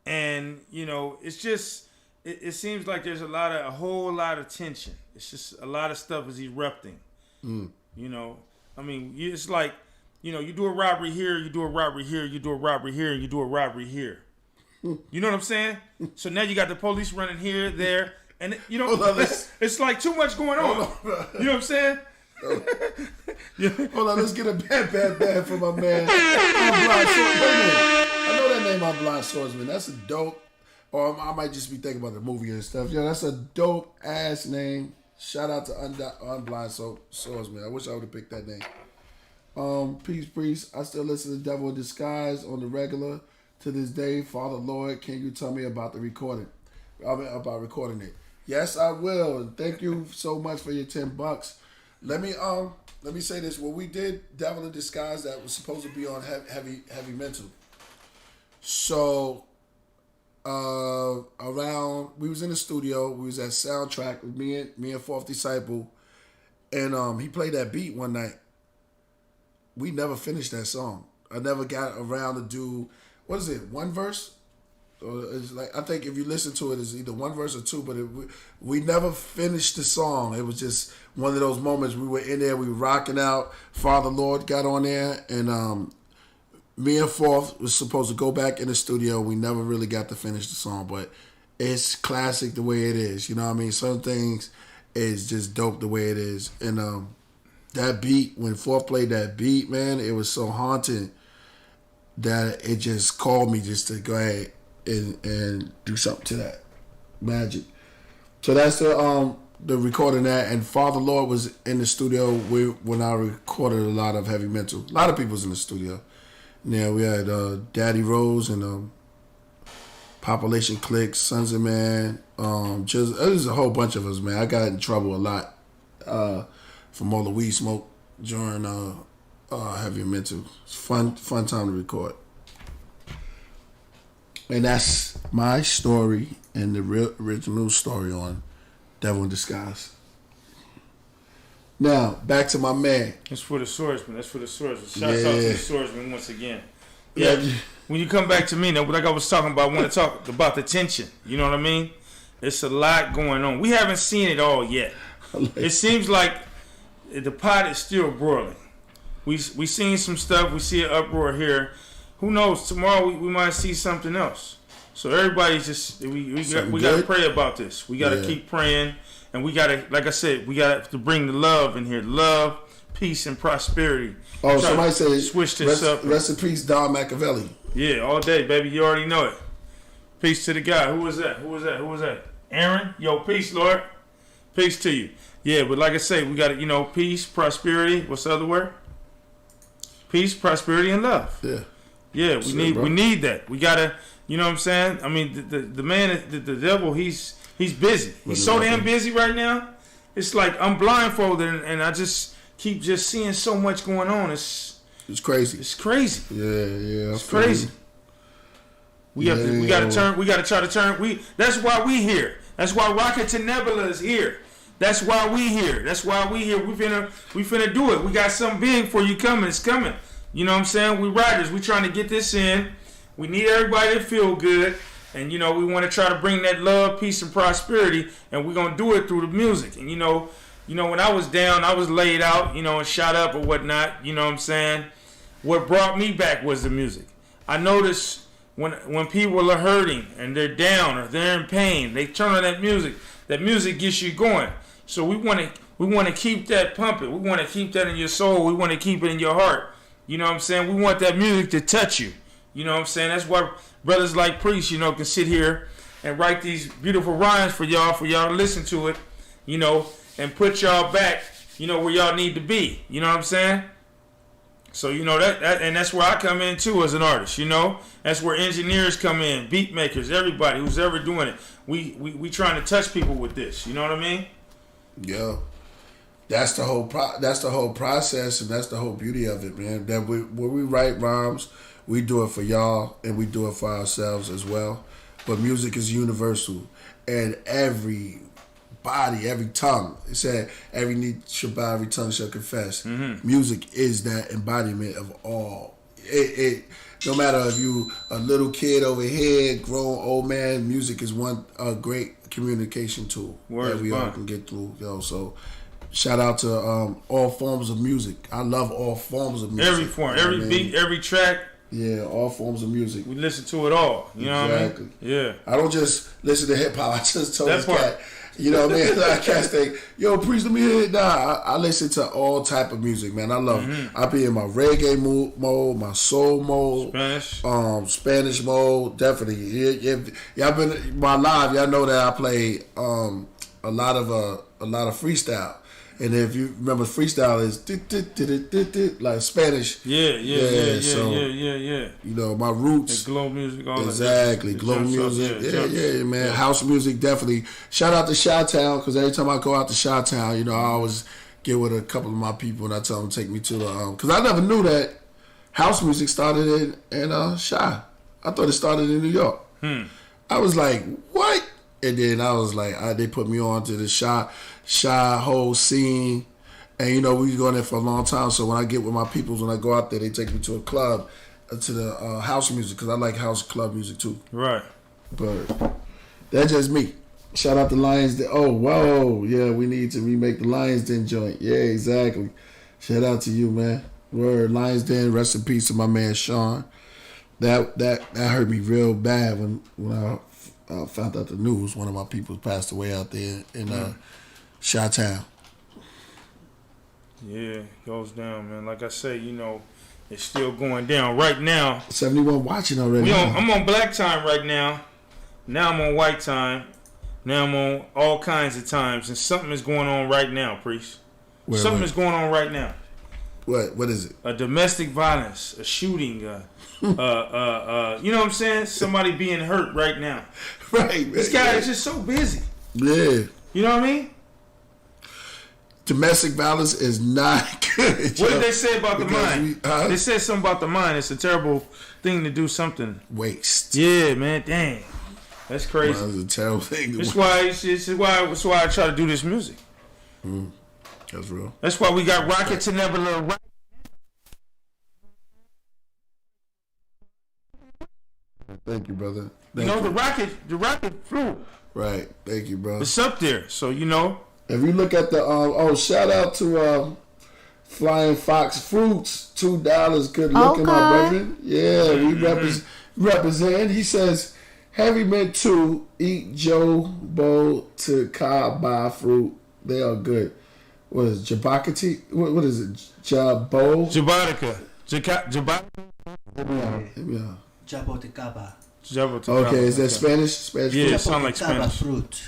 and you know, it's just it seems like there's a whole lot of tension. It's just a lot of stuff is erupting, you know. I mean, it's like, you know, you do a robbery here, you do a robbery here, you do a robbery here, and you do a robbery here. You know what I'm saying? So now you got the police running here, there, and you know, it's like too much going on. You know what I'm saying? Hold on, let's get a bad for my man. Blind Swordsman. I know that name, Blind Swordsman. That's a dope. Or I might just be thinking about the movie and stuff. Yeah, that's a dope ass name. Shout out to Unblind Swordsman. I wish I would have picked that name. Peace, priest. I still listen to Devil in Disguise on the regular to this day. Father Lord, can you tell me about the recording? About recording it. Yes, I will. And thank you so much for your $10. Let me say this. When we did Devil in Disguise, that was supposed to be on heavy mental. So around, we was in the studio. We was at Soundtrack with me and Fourth Disciple, and he played that beat one night. We never finished that song. I never got around to do, what is it, one verse? It's like, I think if you listen to it, it's either one verse or two, but we never finished the song. It was just one of those moments. We were in there, we were rocking out. Father Lord got on there, and me and Fourth was supposed to go back in the studio. We never really got to finish the song, but it's classic the way it is. You know what I mean? Some things is just dope the way it is. And that beat, when Fourth played that beat, man, it was so haunting that it just called me just to go ahead and do something to that magic. So that's the recording that, and Father Lord was in the studio when I recorded a lot of Heavy Mental. A lot of people was in the studio. Yeah, we had Daddy Rose and Population Click, Sons of Man. Just there's a whole bunch of us, man. I got in trouble a lot from all the weed smoke during Heavy Mental. It's fun time to record. And that's my story and the real original story on Devil in Disguise. Now, back to my man. That's for the swordsman. Shout out to the swordsman once again. Yeah. When you come back to me, now, like I was talking about, I want to talk about the tension. You know what I mean? It's a lot going on. We haven't seen it all yet. It seems like the pot is still boiling. We seen some stuff. We see an uproar here. Who knows? Tomorrow we might see something else. So everybody's just we got to pray about this. We got to keep praying, and we got to, like I said, we got to bring the love in here. Love, peace, and prosperity. Oh, somebody said switch this up. Rest in peace, Don Machiavelli. Yeah, all day, baby. You already know it. Peace to the guy. Who was that? Aaron? Yo, peace, Lord. Peace to you. Yeah, but like I say, we got to, peace, prosperity. What's the other word? Peace, prosperity, and love. Yeah. Yeah, we need that. We gotta, you know what I'm saying? I mean, the man, the devil, he's busy. He's so damn busy right now. It's like I'm blindfolded and I just keep seeing so much going on. It's crazy. It's crazy. Yeah. It's crazy. We gotta try to turn. That's why we here. That's why Rocket to Nebula is here. That's why we here. We finna do it. We got something big for you coming. It's coming. You know what I'm saying? We riders. We trying to get this in. We need everybody to feel good. And, we want to try to bring that love, peace, and prosperity. And we're going to do it through the music. And, when I was down, I was laid out, and shot up or whatnot. You know what I'm saying? What brought me back was the music. I noticed when people are hurting and they're down or they're in pain, they turn on that music. That music gets you going. So we want to keep that pumping. We want to keep that in your soul. We want to keep it in your heart. You know what I'm saying? We want that music to touch you. You know what I'm saying? That's why brothers like Priest, can sit here and write these beautiful rhymes for y'all to listen to it, and put y'all back, where y'all need to be. You know what I'm saying? So, that and that's where I come in too as an artist, That's where engineers come in, beat makers, everybody who's ever doing it. We trying to touch people with this, you know what I mean? Yeah. That's the whole process, and that's the whole beauty of it, man. That when we write rhymes, we do it for y'all, and we do it for ourselves as well. But music is universal, and every body, every tongue, it said, every knee shall bow, every tongue shall confess. Mm-hmm. Music is that embodiment of all. It no matter if you a little kid over here, grown old man, music is a great communication tool that we all can get through. So. Shout out to all forms of music. I love all forms of music. Every form, every beat, every track. Yeah, all forms of music. We listen to it all. You know what I mean? Yeah. I don't just listen to hip hop. I just told this cat, you know what I mean? I can't say, yo, Priest, let me hear it. Nah, I listen to all type of music, man. I love it. I be in my reggae mode, my soul mode, Spanish mode, definitely. Y'all been my live. Y'all know that I play a lot of freestyle. And if you remember, freestyle is like Spanish. Yeah. So, my roots. Glow music, all exactly. Glow music. Yeah, man. Yeah. House music, definitely. Shout out to Chi-Town, because every time I go out to Chi-Town, I always get with a couple of my people and I tell them to take me to the. Because I never knew that house music started in Chi. I thought it started in New York. I was like, what? And then I was like, they put me on to the Chi whole scene. And, we was going there for a long time. So when I get with my peoples, when I go out there, they take me to a club, to the house music, because I like house club music too. Right. But that's just me. Shout out to Lions Den. Oh, whoa. Yeah, we need to remake the Lions Den joint. Yeah, exactly. Shout out to you, man. Word. Lions Den, rest in peace to my man Sean. That hurt me real bad when I found out the news. One of my people passed away out there in Chi-Town. Yeah, it goes down, man. Like I say, it's still going down right now. 71 watching already. I'm on black time right now. Now I'm on white time. Now I'm on all kinds of times, and something is going on right now, priest. Something is going on right now. What is it? A domestic violence, a shooting, you know what I'm saying? Somebody being hurt right now. Right, man. This guy is just so busy. Yeah. You know what I mean? Domestic violence is not good. What did they say about the mind? Huh? They said something about the mind. It's a terrible thing to do something. Waste. Yeah, man. Dang. That's crazy. Well, that's a terrible thing. That's why I try to do this music. That's real. That's why we got Rocket to Never Little Rocket. Thank you, brother. The rocket flew. Right. Thank you, bro. It's up there, so If you look at the shout out to Flying Fox Fruits, $2. Good looking, my brethren. Yeah, we represent. He says, heavy mint 2, eat Jobo to buy fruit. They are good. What is it? Jabakati? What is it? Jabotica. Jabotica. Yeah. Jaboticaba. Okay, is that Spanish? Spanish Yeah, fruit? it sounds like Spanish. Fruit.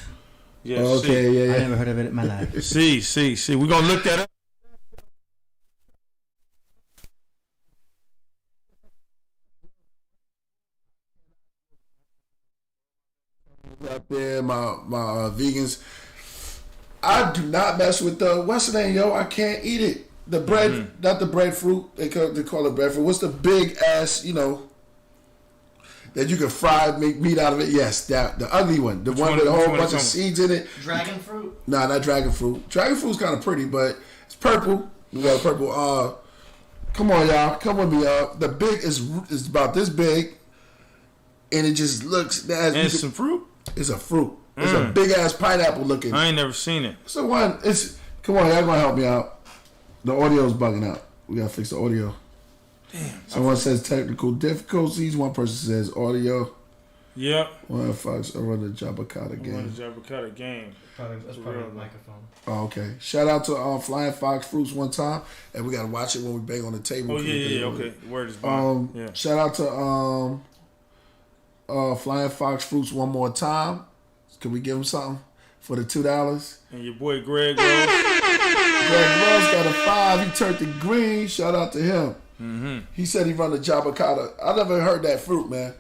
Yeah, Okay, yeah. I never heard of it in my life. See. We're going to look that up. Out there, my vegans. I do not mess with the what's the name, yo? I can't eat it. The bread, not the breadfruit. They call it breadfruit. What's the big ass, that you can fry, make meat out of it? Yes, the ugly one, the one with a whole bunch of seeds in it. Dragon fruit? Nah, not dragon fruit. Dragon fruit's kind of pretty, but it's purple. We got purple. Come on, y'all, come with me, y'all. The big is about this big, and it just looks. It's some fruit. It's a fruit. It's a big ass pineapple looking. I ain't never seen it. It's the one. Come on, y'all gonna help me out. The audio's bugging out. We gotta fix the audio. Damn. Someone says technical difficulties. One person says audio. Yep. One Fox. I run the Jabakata game. That's probably the microphone. Oh, okay. Shout out to Flying Fox Fruits one time, and we gotta watch it when we bang on the table. Oh yeah. Okay. Word is bond. Yeah. Shout out to Flying Fox Fruits one more time. Can we give him something for the $2? And your boy Greg Rose. Greg Rose got a 5. He turned to green. Shout out to him. Mm-hmm. He said he run the Jabakata. I never heard that fruit, man.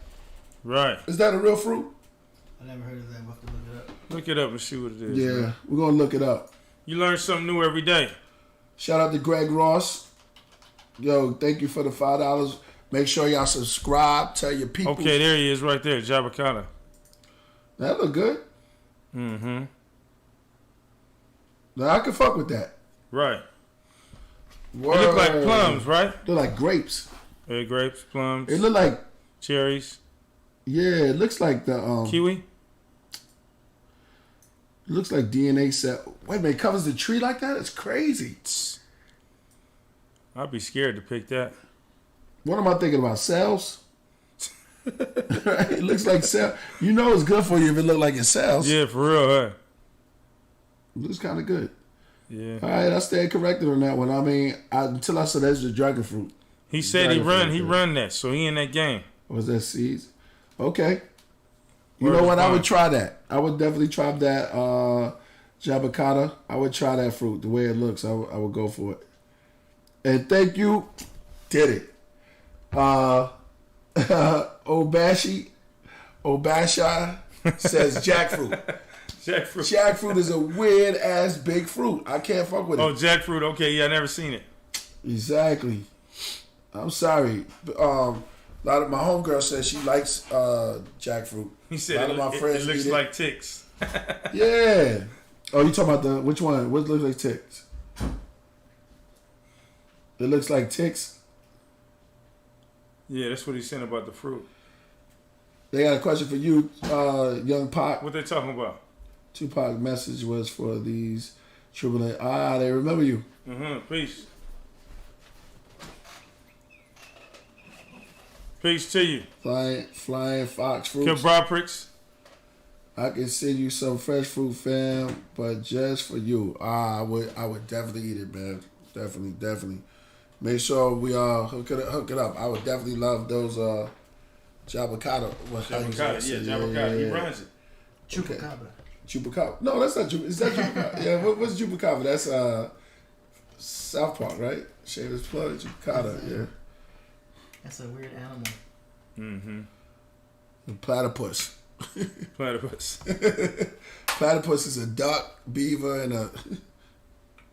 Right. Is that a real fruit? I never heard of that. We'll have to look it up. Look it up and see what it is. Yeah, man. we're going to look it up. You learn something new every day. Shout out to Greg Ross. Yo, thank you for the $5. Make sure y'all subscribe. Tell your people. Okay, there he is right there, Jabakata. That look good. Mm-hmm. Now, I can fuck with that. Right. Word. It look like plums, right? Look like grapes. Yeah, grapes, plums. It look like cherries. Yeah, it looks like the kiwi. It looks like DNA set. Wait a minute, it covers the tree like that? It's crazy. I'd be scared to pick that. What am I thinking about? Cells? Right? It looks like cells. You know it's good for you if it look like it's cells. Yeah, for real, huh? It looks kind of good. Yeah. All right, I stand corrected on that one. I mean, until I said that's the dragon fruit. He said he run that, so he in that game. Was that seeds? Okay. You know what? I would try that. I would definitely try that Jabakata. I would try that fruit. The way it looks, I would go for it. And thank you. Did it. Obashai says jackfruit. Jackfruit. Jackfruit is a weird ass big fruit. I can't fuck with it. Oh, jackfruit. Okay, yeah, I never seen it. Exactly. I'm sorry. A lot of my homegirl says she likes jackfruit. He said a lot of my friends it looks eat like ticks. Yeah. Oh, you talking about which one? What looks like ticks? It looks like ticks. Yeah, that's what he's saying about the fruit. They got a question for you, young Pac. What they talking about? Tupac message was for these triple A. They remember you. Peace. Peace to you. Flying Fox Fruits. Kill Bropricks. I can send you some fresh fruit, fam, but just for you. I would definitely eat it, man. Definitely. Make sure we hook it up. I would definitely love those Jabacata. Jabacata. He runs it. Chupacabra. Chupacabra. No, that's not Chupacabra. Is that Chupacabra? Yeah, what's Chupacabra? That's South Park, right? Shameless plug, Chupacabra, yeah. That's a weird animal. Mm-hmm. And platypus. Platypus is a duck, beaver, and a...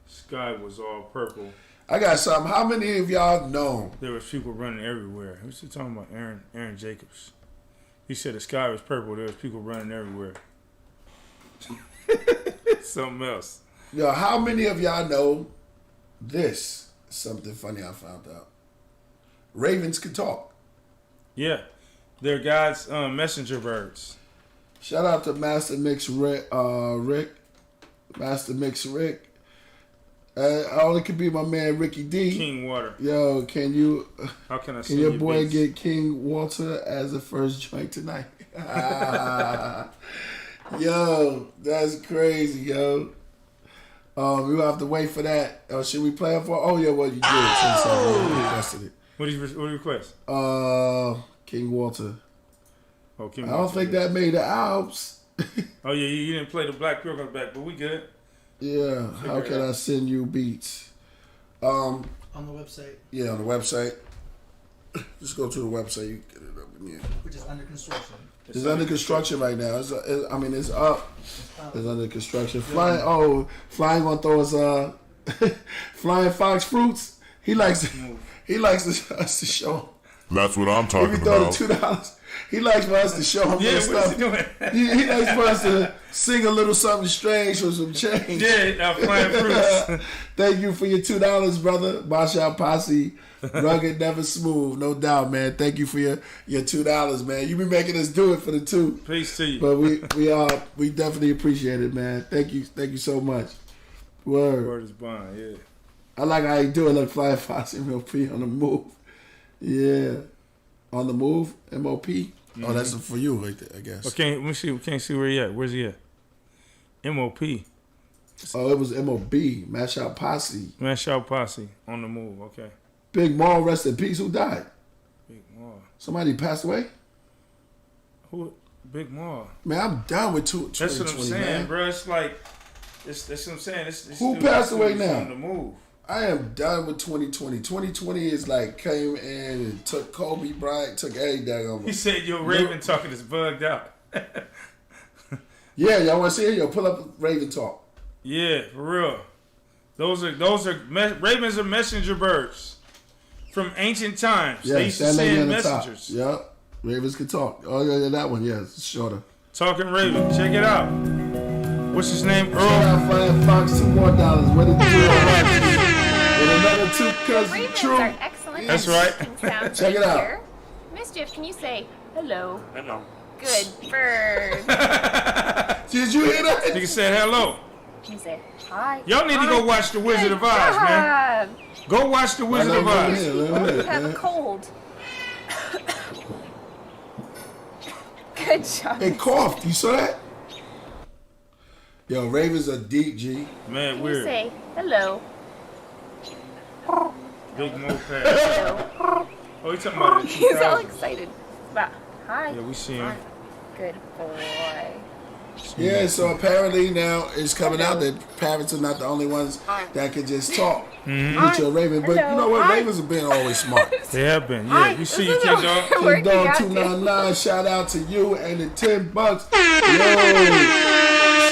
Sky was all purple. I got something. How many of y'all know? There was people running everywhere. Who's he talking about? Aaron Jacobs. He said the sky was purple. There was people running everywhere. Something else. Yo, how many of y'all know this? Something funny I found out. Ravens can talk. Yeah. They're God's messenger birds. Shout out to Master Mix Rick. Master Mix Rick. Only could be my man Ricky D. King Water. Yo, can you? How can I? Can your boy get King Walter as the first joint tonight? Yo, that's crazy, yo. We'll have to wait for that. Should we play it for? Oh yeah, well you did. You requested it. What do you request? King Walter. Oh, King I Walter. don't think that made the Alps. Oh yeah, you didn't play the Black Pilgrims back, but we good. Yeah. How can I send you beats? On the website. Yeah, on the website. Just go to the website. You get it up in here. Which is under construction. It's under construction right now. It's up. It's under construction. Flying gonna throw us Flying Fox Fruits. He likes us to show. That's what I'm talking If we throw about. the $2, he likes for us to show him Yeah, little what's stuff. he doing? He likes for us to sing a little something strange or some change. Yeah, Flying Fruits. Thank you for your $2, brother. Masha Posse, rugged, never smooth, no doubt, man. Thank you for your $2, man. You be making us do it for the $2. Peace to you. But we definitely appreciate it, man. Thank you so much. Word is bond, yeah. I like how you do it. Look, Flying Fox MOP on the move. Yeah, on the move, MOP. Mm-hmm. Oh, that's for you right there, I guess. Okay, let me see. We can't see where he at. Where's he at? MOP. Oh, it was MOB, Mash Out Posse. Mash Out Posse on the move. Okay. Big Maul, rest in peace. Who died? Big Maul. Somebody passed away? Who? Big Maul. Man, I'm done with 2020, That's what I'm saying, man. bro. It's like, that's what I'm saying. This Who passed away now? On the move. I am done with 2020. 2020 is like came in and took Kobe Bryant, took every daggone. He said your Raven talking is bugged out. Yeah, y'all want to see it? Yo, pull up Raven Talk. Yeah, for real. Those are ravens are messenger birds from ancient times. Yeah, they used to send messengers. Yep, Ravens can talk. Oh yeah, that one. Yeah, it's shorter. Talking Raven, check it out. What's his name? Shout Earl. out Flying Fox, $2 more. What did you do? With another $2 because Ravens true. are excellent. That's right. Sound Check it out. here. Mischief, can you say hello? Hello. Good bird. Did you hear that? Nigga said hello. Can you say hi? Y'all need to go watch The Wizard of Oz, man. Go watch The Wizard of Oz. You have a cold. Good job. It coughed. You saw that? Yo, Ravens are deep, G. Man, Can you weird. say hello? Big moped. Hello. Oh, you talking about the He's all 2000s. excited. About hi. Yeah, we see him. Good boy. Yeah, so apparently now it's coming out that parents are not the only ones that can just talk with your Raven. But you know what? Ravens have been always smart. They have been. Yeah, we see you, King Dog. King Working Dog out 299, shout out to you and the $10. Yo,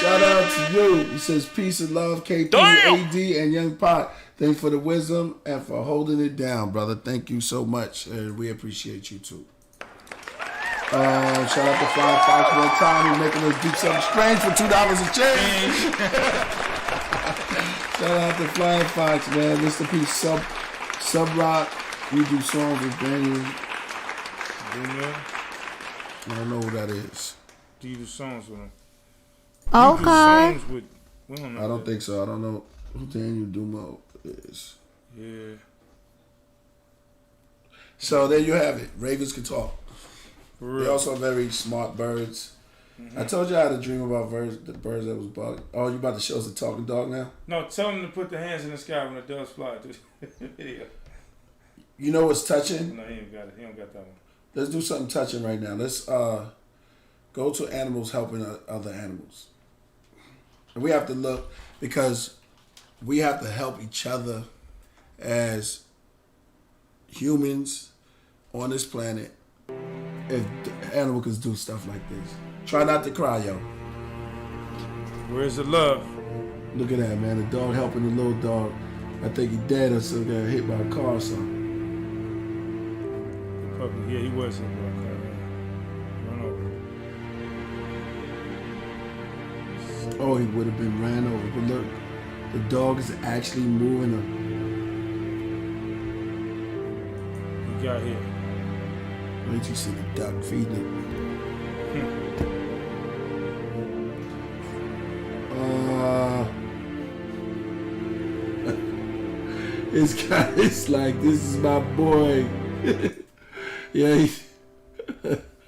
shout out to you. He says peace and love, KP, AD, and Young Pot. Thanks for the wisdom and for holding it down, brother. Thank you so much, and we appreciate you too. Shout out to Flying Fox one time. He's making us do something strange for $2 a change. Shout out to Flying Fox, man. Mr. P, Sub Rock. You do songs with Daniel. I don't know who that is. Do you do songs with him? Okay. You do songs with, we don't know I don't that. think so. I don't know who Daniel Dumo is. Yeah. So there you have it. Ravens can talk. For They're real. also very smart birds. I told you I had a dream about the birds that was bugged. Oh, you about to show us a talking dog now? No, tell them to put their hands in the sky when the doves fly. Video. You know what's touching? No, he ain't got it. He don't got that one. Let's do something touching right now. Let's go to animals helping other animals. And we have to look, because we have to help each other as humans on this planet. If the animal can do stuff like this. Try not to cry, yo. Where's the love? Look at that, man. The dog helping the little dog. I think he dead or something, got hit by a car or something. Yeah, he was hit by a car. Run over. Oh, he would have been ran over. But look, the dog is actually moving him. He got hit. Wait till you see the duck feeding it. This guy is like, this is my boy. Yeah,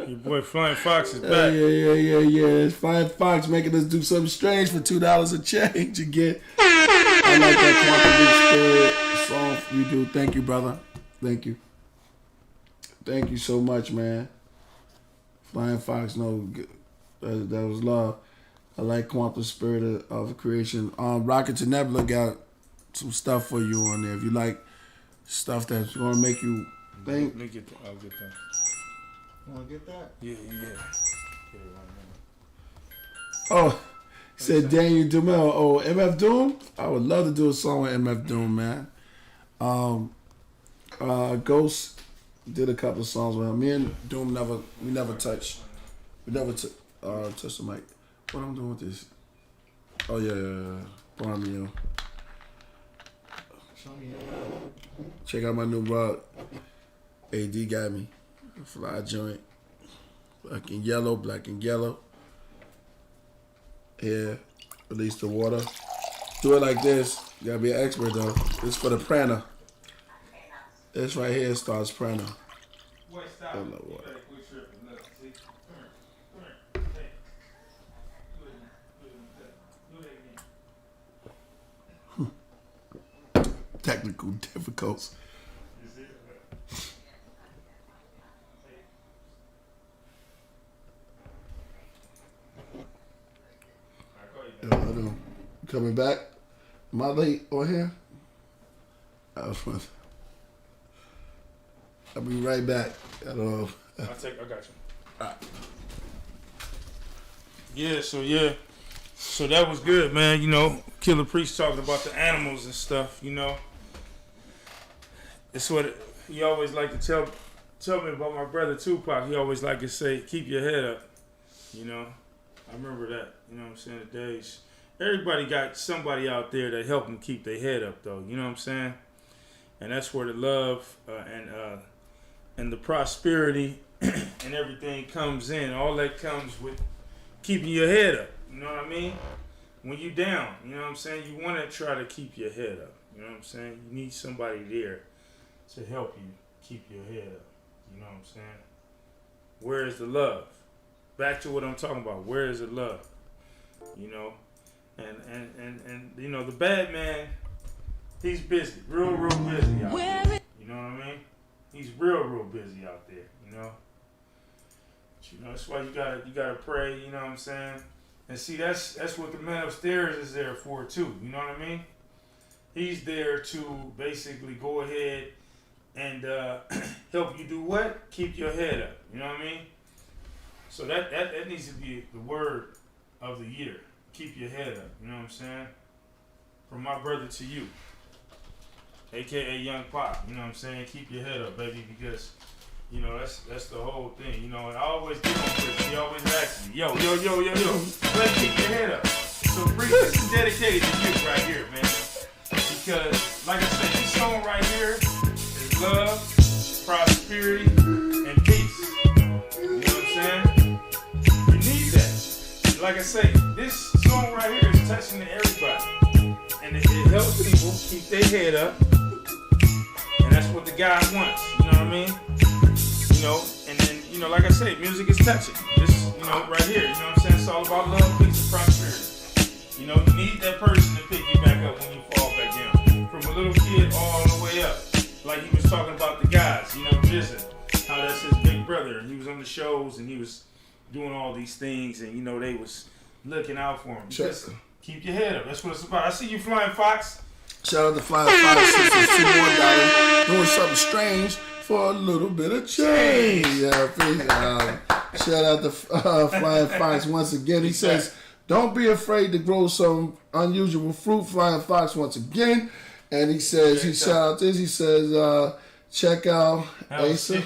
Your boy Flying Fox is back. Yeah. It's Flying Fox making us do something strange for $2 a change again. I like that Quantum song you do. Thank you, brother. Thank you. Thank you so much, man. Flying Fox, no, that was love. I like Quantum Spirit of Creation. Rocket to Nebula got some stuff for you on there. If you like stuff that's gonna make you think. Let me get that. I'll get that. You want to get that? Yeah. Oh, said Daniel Dumel. Oh, MF Doom? I would love to do a song with MF Doom, man. Ghost did a couple of songs with him. Me and Doom never touched. We never touched the mic. What I'm doing with this? Oh yeah. Pardon me, Show me it. check out my new rug. AD got me. Fly joint. Black and yellow. Here, release the water. Do it like this. You gotta be an expert though. This for the prana. This right here starts prana. Wait, stop. Oh, no, what? Quit tripping. Look, see? Come here. Hey. Do it again. Technical difficulties. Coming back. Am I late on here? I'll be right back. I don't know. I got you. Alright. So that was good, man. You know, Killah Priest talking about the animals and stuff, you know. It's what he always like to tell me about my brother Tupac. He always like to say, keep your head up, you know. I remember that, you know what I'm saying, the days. Everybody got somebody out there that help them keep their head up, though, you know what I'm saying? And that's where the love and the prosperity and everything comes in. All that comes with keeping your head up, you know what I mean? When you down, you know what I'm saying? You want to try to keep your head up, you know what I'm saying? You need somebody there to help you keep your head up, you know what I'm saying? Where is the love? Back to what I'm talking about. Where is the love? You know? And you know, the bad man, he's busy. Real busy out there. You know what I mean? He's real busy out there, you know? But, you know, that's why you gotta pray, you know what I'm saying? And see, that's what the man upstairs is there for too, you know what I mean? He's there to basically go ahead and help you do what? Keep your head up, you know what I mean? So that needs to be the word of the year. Keep your head up, you know what I'm saying? From my brother to you, aka Young Pop, you know what I'm saying? Keep your head up, baby, because you know that's the whole thing, you know. And I always get on Chris. He always asks me, yo, let's keep your head up. So Bree, this is dedicated to you right here, man. Because, like I said, this song right here is love, prosperity, and peace. You know what I'm saying? You need that. Like I say, this song right here is touching to everybody. And it helps people keep their head up. And that's what the guy wants. You know what I mean? You know, and then, you know, like I say, music is touching. This, you know, note right here. You know what I'm saying? It's all about love, peace, and prosperity. You know, you need that person to pick you back up when you fall back down. From a little kid all the way up. Like he was talking about the guys, you know, Jizzin, how that's his big brother. And he was on the shows and he was doing all these things and, you know, they was looking out for him. Just keep your head up. That's what it's about. I see you, Flying Fox. Shout out to Flying Fox, $2 doing something strange for a little bit of change. Yeah, shout out to Flying Fox once again. He says, don't be afraid to grow some unusual fruit. Flying Fox once again. And he says, he shout out this. He says, check out Asa.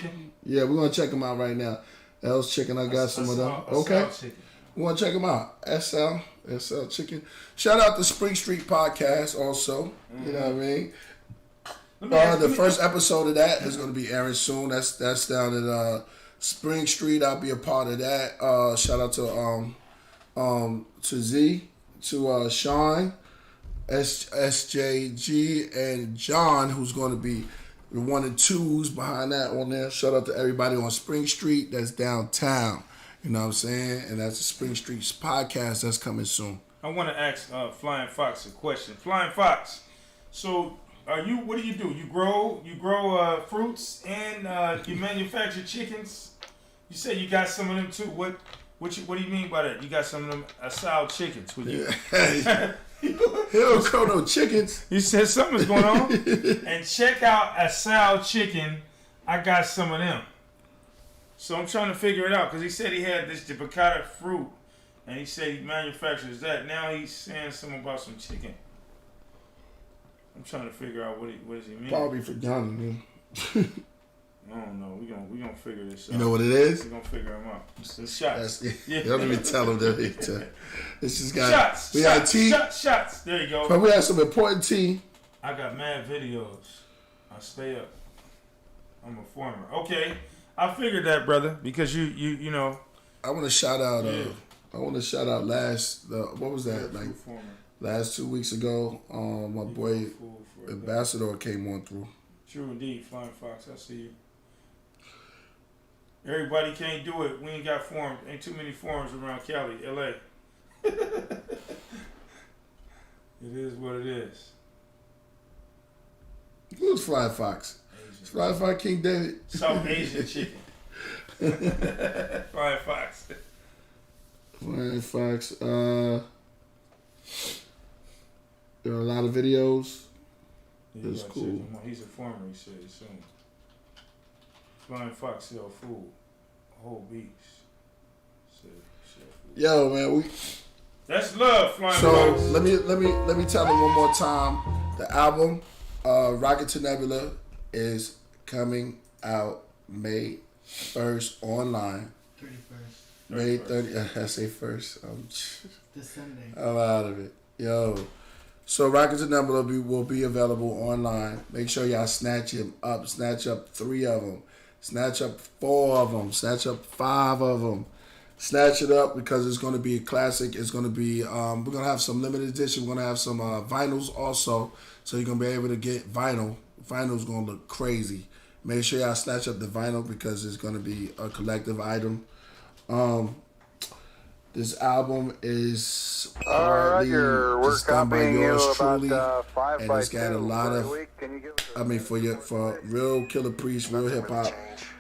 Yeah, we're going to check him out right now. L's Chicken, I got some of them. Okay. We want to check them out. SL Chicken. Shout out to Spring Street Podcast also. You know what I mean? The first episode of that is going to be airing soon. That's down at Spring Street. I'll be a part of that. Shout out to Z, to Sean, SJG, and John, who's going to be the 1 and 2s behind that on there. Shout out to everybody on Spring Street. That's downtown. You know what I'm saying? And that's the Spring Street Podcast that's coming soon. I want to ask Flying Fox a question. Flying Fox, so what do? You grow fruits and you manufacture chickens. You say you got some of them too. What do you mean by that? You got some of them asal chickens with you. He don't grow no chickens. You said something's going on. And check out asal chicken. I got some of them. So I'm trying to figure it out because he said he had this jabacata fruit and he said he manufactures that. Now he's saying something about some chicken. I'm trying to figure out what does he mean. Probably for Johnny, man. I don't know. We gonna figure this out. You know what it is? We're gonna figure them out. It's the shots. Yeah. Don't even tell him that. This just got shots. We got tea. Shots. There you go. But we have some important tea. I got mad videos. I stay up. I'm a farmer. Okay, I figured that, brother, because you know. I want to shout out. What was that? Like last 2 weeks ago. My boy Ambassador came on through. True indeed, Flying Fox. I see you. Everybody can't do it. We ain't got forums. Ain't too many forums around Cali, LA. It is what it is. Who's Flying Fox? Flying Fox King David. South Asian chicken. Flying Fox. Flying Fox. There are a lot of videos. It's cool. He's a farmer, he said soon. Flying Fox sell food. Whole beats. Sell food. Yo, man, that's love, Flying So Fox. let me tell them one more time. The album, Rocket to Nebula, is coming out May 1st online. 31st. May 30th. I say first. This Sunday. I'm out of it. Yo. So Rocket to Nebula will be available online. Make sure y'all snatch him up. Snatch up 3 of them. Snatch up 4 of them. Snatch up 5 of them. Snatch it up because it's going to be a classic. It's going to be, we're going to have some limited edition. We're going to have some vinyls also. So you're going to be able to get vinyl. Vinyl's going to look crazy. Make sure y'all snatch up the vinyl because it's going to be a collective item. This album is partly just done by yours truly, and it's got a lot of, for real Killer Priest, real hip hop,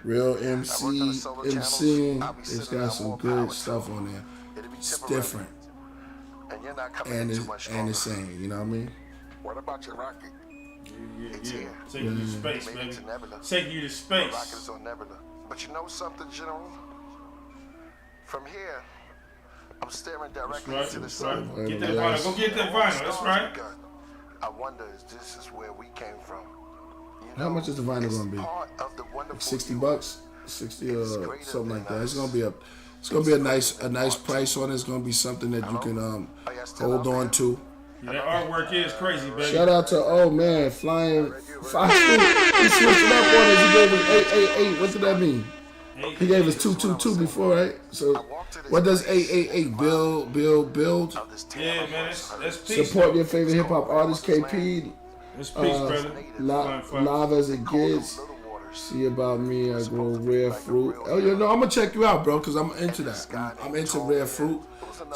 real MCing, it's got some good stuff on there. It's different, and it's sane, you know what I mean? What about your rocket? Yeah. Take you to space, baby. Take you to space. Rocket is on Nebula. But you know something, General? From here, I'm staring directly into the sun. Get that vinyl. Go get that vinyl. That's right. I wonder if this is where we came from. How much is the vinyl gonna be? Like $60, 60 or something like that. It's gonna be a nice price on it. It's gonna be something that you can hold on to. Yeah, that artwork is crazy, baby. Shout out to Flying Fox. He switched it up on us. He gave us 888. What did that mean? He gave us 222 before, right? So what does 888 build? Yeah, man, that's peace. Support your favorite hip hop artist, KP. It's peace, brother. Live as it gets. See about me, I grow rare fruit. Oh, you know, I'm gonna check you out, bro, because I'm into that. I'm into rare fruit,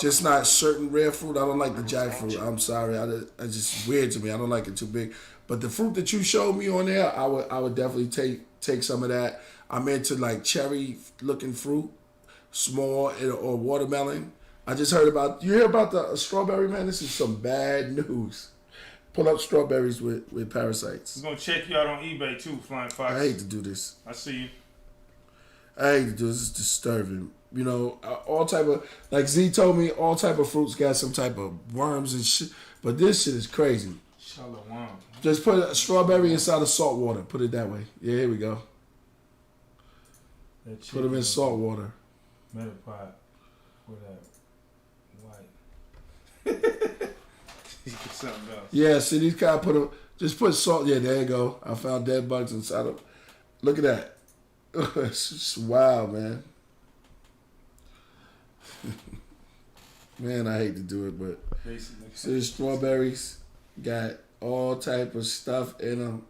just not certain rare fruit. I don't like the jackfruit. I'm sorry, it's just weird to me. I don't like it too big. But the fruit that you showed me on there, I would definitely take some of that. I'm into like cherry looking fruit, small or watermelon. I just heard about, you hear about the strawberry, man? This is some bad news. Pull up strawberries with parasites. We're going to check you out on eBay too, Flying Fox. I hate to do this. I see you. I hate to do this. It's disturbing. You know, all type of, like Z told me, all type of fruits got some type of worms and shit. But this shit is crazy. Shalom. Just put a strawberry inside of salt water. Put it that way. Yeah, here we go. Put them in salt water. Metapod. What that? White. Something else. Yeah, see these guys just put salt. Yeah, there you go. I found dead bugs inside of. Look at that. It's just wild, man. Man, I hate to do it, but see the strawberries got all type of stuff in them,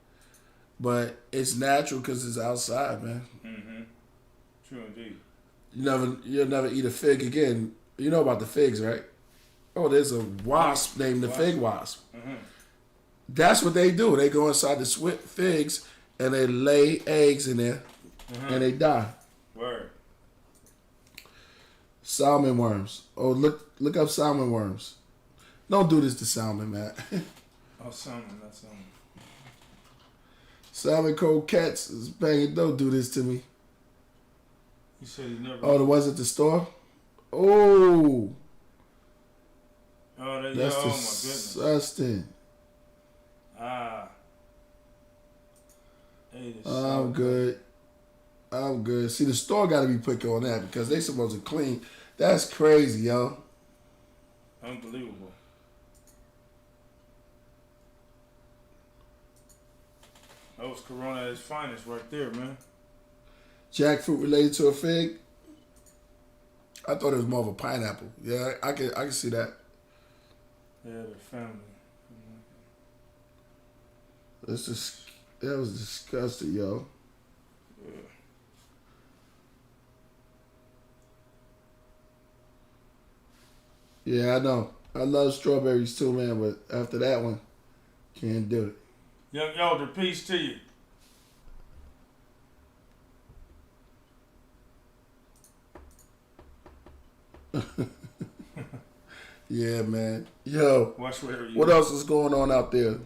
but it's natural because it's outside, man. Mm-hmm. True indeed. You'll never eat a fig again. You know about the figs, right? Oh, there's a wasp named the fig wasp. Mm-hmm. That's what they do. They go inside the figs and they lay eggs in there and they die. Word. Salmon worms. Oh, look up salmon worms. Don't do this to salmon, man. Oh, salmon, not salmon. Salmon croquettes is banging. Don't do this to me. You said you never. Oh, the ones at the store? Oh. Oh, that's oh my disgusting. Goodness. I'm good. See, the store got to be quick on that because they supposed to clean. That's crazy, yo. Unbelievable. That was Corona at its finest right there, man. Jackfruit related to a fig? I thought it was more of a pineapple. Yeah, I can see that. Yeah, the family. That was disgusting, yo. Yeah, I know. I love strawberries too, man, but after that one, can't do it. Young Elder, peace to you. Yeah, man. Yo, what else is going on out there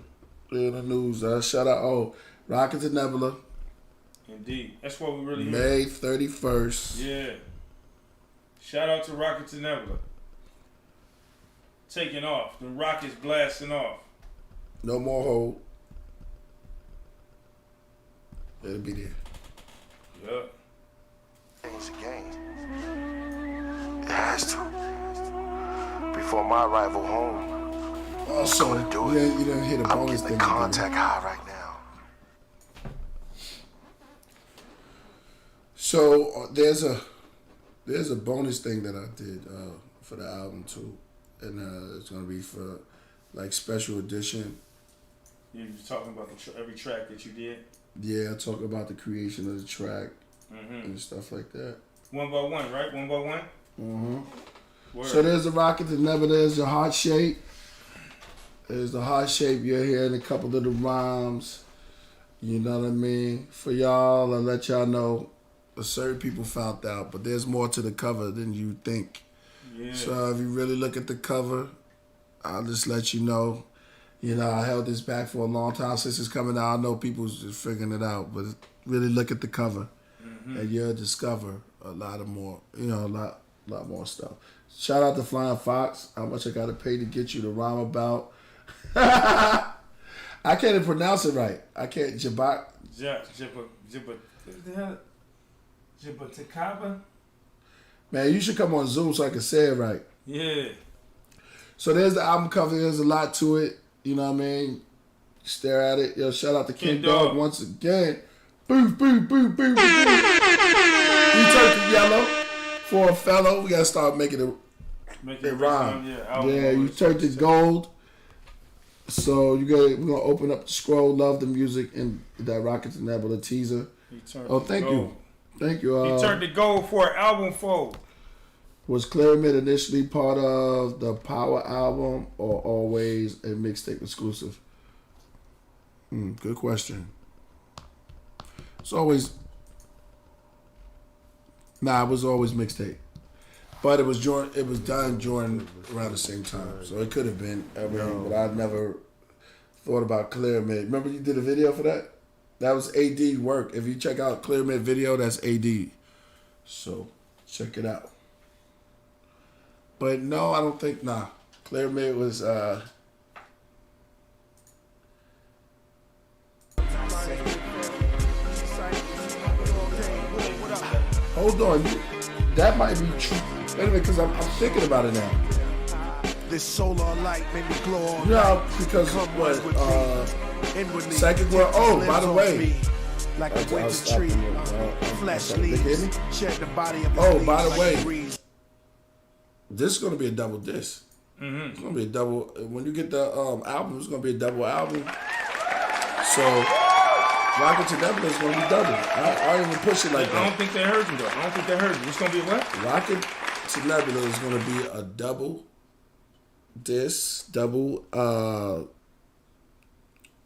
in the news? Shout out, Rocket to Nebula. Indeed. That's what we really May 31st. Yeah. Shout out to Rocket to Nebula. Taking off. The rockets blasting off. No more hold. It'll be there. Yep. Change the game. It has to. Before my arrival home, Also, do it. You didn't hit a I'm bonus getting thing. the contact high right now. So there's a bonus thing that I did for the album too, and it's gonna be for like special edition. You was talking about every track that you did. Yeah, I talk about the creation of the track and stuff like that. One by one, right? One by one. Word. So there's the Rocket that never there's the Heart Shape. There's the Heart Shape. You're hearing a couple of the rhymes. You know what I mean? For y'all, I'll let y'all know. Certain people found out, but there's more to the cover than you think. Yeah. So if you really look at the cover, I'll just let you know. You know, I held this back for a long time since it's coming out. I know people's just figuring it out, but really look at the cover, and you'll discover a lot of more. You know, a lot more stuff. Shout out to Flying Fox. How much I got to pay to get you to rhyme about? I can't even pronounce it right. I can't. Jabak. Jibba Man, you should come on Zoom so I can say it right. Yeah. So there's the album cover. There's a lot to it. You know what I mean? Stare at it. Yo, shout out to King Dog once again. Boo, boo, boo, boo, boo, boo. You turned to yellow for a fellow. We got to start making it rhyme. Yeah, you turned to gold. So we're going to open up the scroll. Love the music and that Rocket to Nebula teaser. He turned Oh, to thank gold. you. Thank you. He turned to gold for an album fold. Was Claremont initially part of the Power album or always a mixtape exclusive? Good question. It's always... Nah, it was always mixtape. But it was done during around the same time. So it could have been. But I never thought about Claremont. Remember you did a video for that? That was AD work. If you check out Claremont video, that's AD. So check it out. But no, I don't think, Claremont was, hold on, that might be true. Wait a minute, because I'm thinking about it now. This solar light made me glow on. Yeah, because Psychic World, oh, by the way. Like a winter tree, flesh leaves, shed the body of oh, by the way, this is going to be a double disc. It's going to be a double, when you get the album, it's going to be a double album. So, Rocket to Nebula is going to be double. I don't even push it like that. I don't think they heard you, though. I don't think they heard you. It's going to be what? Rocket to Nebula is going to be a double disc, double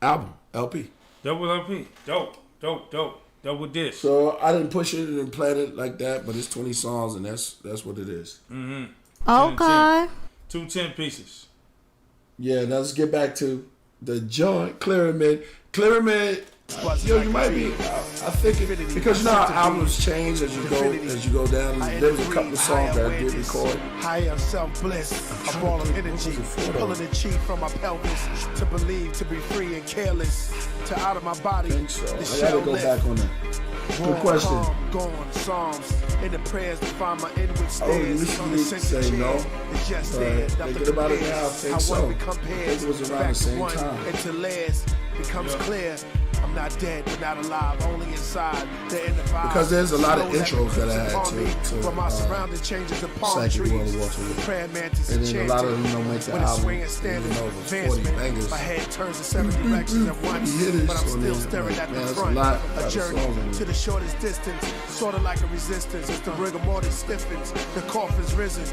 album, LP. Double LP. Dope. Double disc. So I didn't push it and plan it like that, but it's 20 songs and that's what it is. Okay. 2 10 pieces. Yeah, now let's get back to the joint. Claremont, yo, you might be. I think because you know how albums change as you go down. There was a couple of songs that I did record. Higher self bliss, a ball of energy, pulling the chi from my pelvis to believe, to be free and careless, to out of my body. I think so. The I shell gotta go lift. back on that. Good question. Gone Psalms in the prayers to find my inward I would stairs. On the usually center say chair. no. It's just But there. thinking about it now, I think so. One I compares think it was around back the same to one time. into layers becomes clear. I'm not dead, but not alive, only inside. The inner vibe. Because there's a lot of Slow intros that I had upon me, to where my surrounding changes the palm Psychic World trees. of Walter with. Prayer mantis And then a lot of them don't make the when it's album. swinging standing, Even though it was 40 advancement. bangers. My head turns in 7 directions at once, You hear this but I'm on still there, staring like, at man, the that's a front. lot A of journey songs on to there. the shortest distance, sort of like a resistance. As the rigor mortis stiffens, the coffin's risen.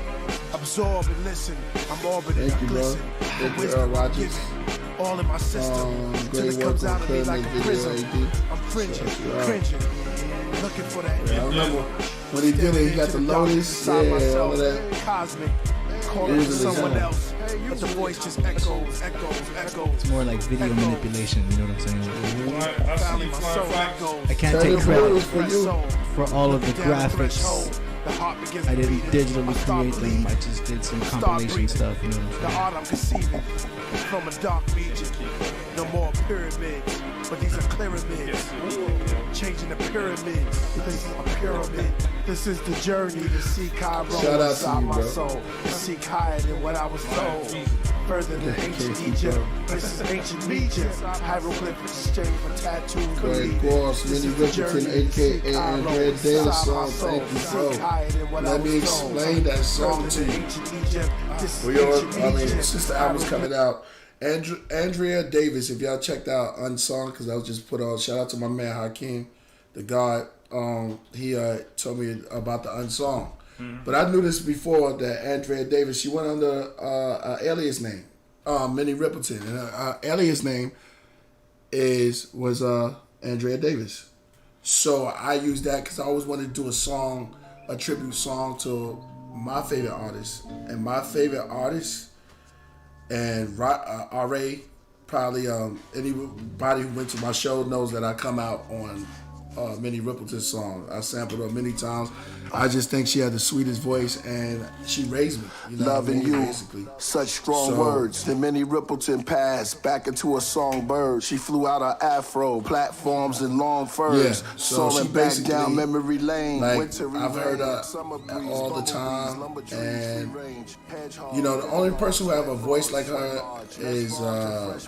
Absorb and listen. I'm orbiting, Thank you, I bro. glisten. Thank you, Wisdom Earl Rogers. given, all in my system, till Great it work comes on out of me like a Claremont prism. video, AD. I'm fringing, Check it out. cringing, looking for that. I remember when he did it, he got the Lotus, yeah, all of that. Cosmic, calling It to is someone a else, but the voice just echoes. It's more like video manipulation, you know what I'm saying? I see Finally, you, my Flying soul Fox. echoes. I can't Tell take the credit blues for you. for all of the Down the graphics. threshold, the heart begins I to didn't beat. digitally I start create them. bleeding. I just did some Start compilation breathing. stuff, you know what The I'm saying? art I'm conceiving from a dark region. No more pyramids, but these are pyramids. Changing the pyramids. This is a pyramid. This is the journey to seek Cairo Shout out to inside you, my bro. soul. To seek higher than what I was told. Further than ancient Egypt. This is ancient Egypt. Hieroglyph exchange for tattoo. Of course, Minnie Riperton, aka Andrea Davis song. Thank you, bro. Let me explain that song to you. Since the album's coming out, Andrea Davis, if y'all checked out Unsung, because I was just put on, shout out to my man Hakeem, the God, he told me about the Unsung. But I knew this before, that Andrea Davis, she went under an alias name, Minnie Riperton, and her alias name was Andrea Davis. So I used that because I always wanted to do a tribute song to my favorite artist. And my favorite artist, and R.A., probably anybody who went to my show knows that I come out on Minnie Riperton's song. I sampled her many times. I just think she had the sweetest voice, and she raised me. You know Loving what I mean? you, Basically. such strong So- words. Then Minnie Riperton passed back into a songbird. She flew out her afro, platforms and long furs. Yeah, so Soaring she back basically, down memory lane. like, Wintry I've heard rain, her summer breeze, all the bumblebees, time, lumberjanes, and, free range, hedgehog, You know, the only person who have a voice like her is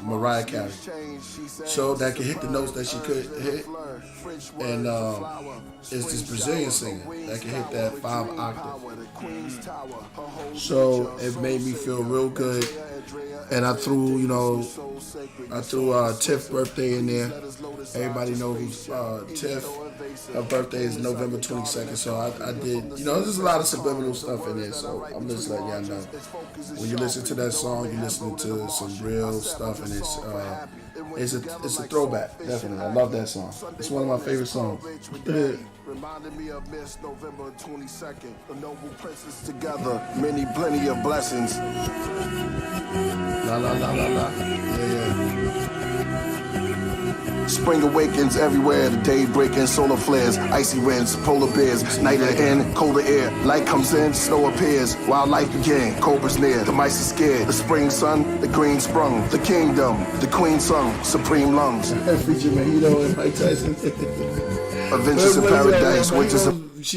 Mariah Carey. So that can hit the notes that she could hit. And it's this Brazilian singer that can hit that 5 octave. So it made me feel real good. And I threw, Tiff's birthday in there. Everybody knows Tiff. Her birthday is November 22nd. So I did, there's a lot of subliminal stuff in there. So I'm just letting y'all know. When you listen to that song, you're listening to some real stuff, and it's a throwback. Definitely, I love that song. It's one of my favorite songs. Reminded me of Miss November 22nd. The noble princes together, many plenty of blessings. La la la la la. Yeah. Spring awakens everywhere, the day breaking, solar flares, icy winds, polar bears, night at the end, colder air, light comes in, snow appears, wildlife begin, cobras near, the mice are scared, the spring sun, the green sprung, the kingdom, the queen sung, supreme lungs. Feature Mojito and Mike Tyson. Adventures in Paradise, winters he's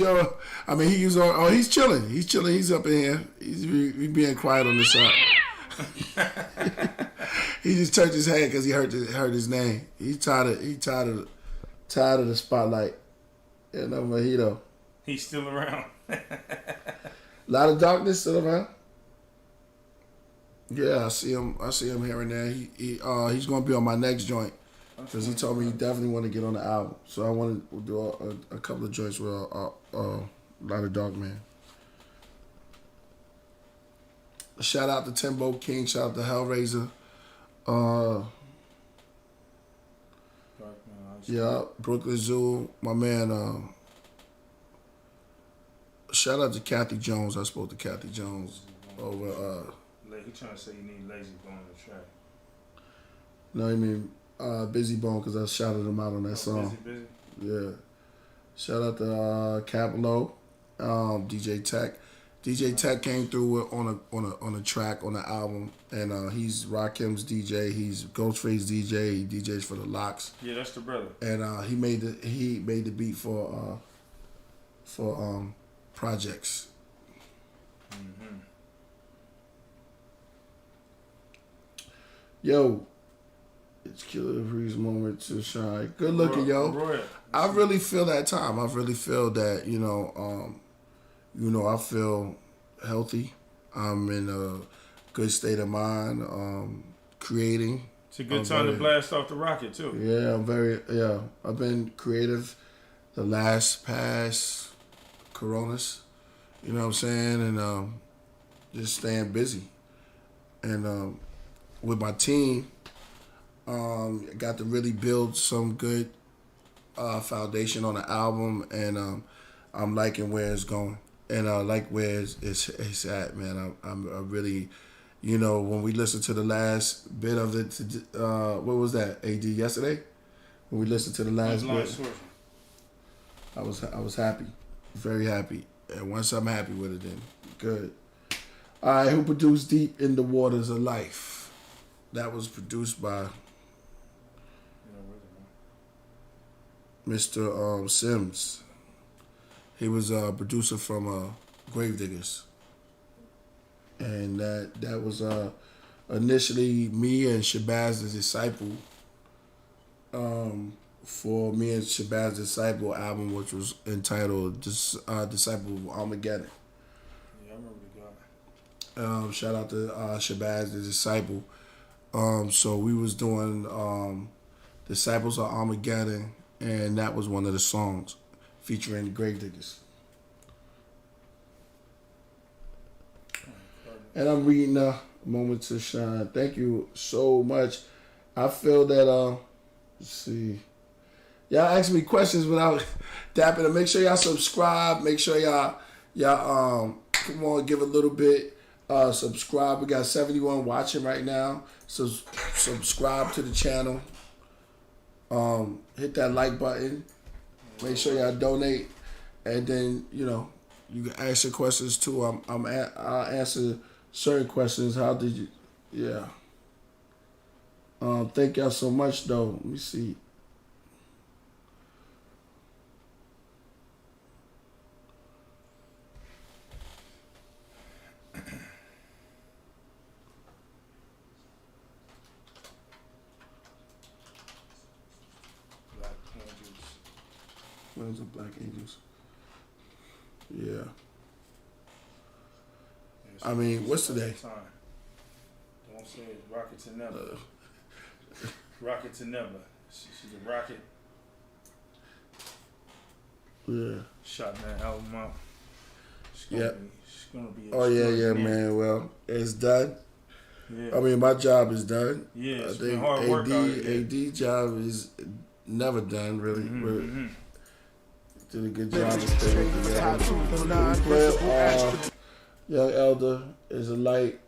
chilling. He's up in here. He's being quiet on this side. He just turned his head because he heard his name. He's tired of the spotlight. Mojito. He's still around. A lot of darkness still around. Yeah, I see him here and there. He's gonna be on my next joint because he told me he definitely want to get on the album. So I want to do a couple of joints with a lot of dark man. Shout out to Timbo King. Shout out to Hellraiser. Yeah, Brooklyn Zoo. My man. Shout out to Kathy Jones. I spoke to Kathy Jones over. He trying to say you need Lazy Bone on the track. No, I mean Busy Bone because I shouted him out on that song. Busy. Yeah. Shout out to Caplo, DJ Tech. DJ Tech came through on a track on the album, and he's Rakim's DJ. He's Ghostface DJ. He DJs for the Locks. Yeah, that's the brother. And he made the beat for projects. Mm-hmm. Yo, it's Killah Priest's moment to shine. Good looking, yo. Roy. I really feel that time. I really feel that I feel healthy. I'm in a good state of mind. Creating. It's a good time to blast off the rocket too. Yeah, I've been creative the past Coronas. You know what I'm saying? And just staying busy. And with my team, got to really build some good foundation on the album, and I'm liking where it's going. And I like where it's at, man. I really, when we listened to the last bit of it, what was that, AD, yesterday? When we listened to the last bit, I was happy, very happy. And once I'm happy with it, then good. All right, who produced Deep in the Waters of Life? That was produced by Mr. Sims. He was a producer from Gravediggers. And that was initially me and Shabazz the Disciple for me and Shabazz the Disciple album, which was entitled Disciple of Armageddon. Yeah, I remember the guy. Shout out to Shabazz the Disciple. So we was doing Disciples of Armageddon, and that was one of the songs featuring the Gravediggers. And I'm reading Moment to Shine. Thank you so much. I feel that let's see. Y'all ask me questions without dapping them. Make sure y'all subscribe. Make sure y'all come on, give a little bit. Subscribe. We got 71 watching right now. So subscribe to the channel. Hit that like button. Make sure y'all donate, and then you can ask your questions too. I'll answer certain questions. How did you? Yeah. Thank y'all so much though. Let me see. Realms of Black Angels. Yeah. I mean, what's today? Don't say it. Rocket to never. Rocket to never. She's a rocket. Yeah. Shot that album out. Yeah. She's gonna be. Oh yeah, man. Well, it's done. Yeah. I mean, my job is done. Yeah, I it's think been hard work out here. AD job is never done. Really, did a good job of staying together. Young Elder is a light.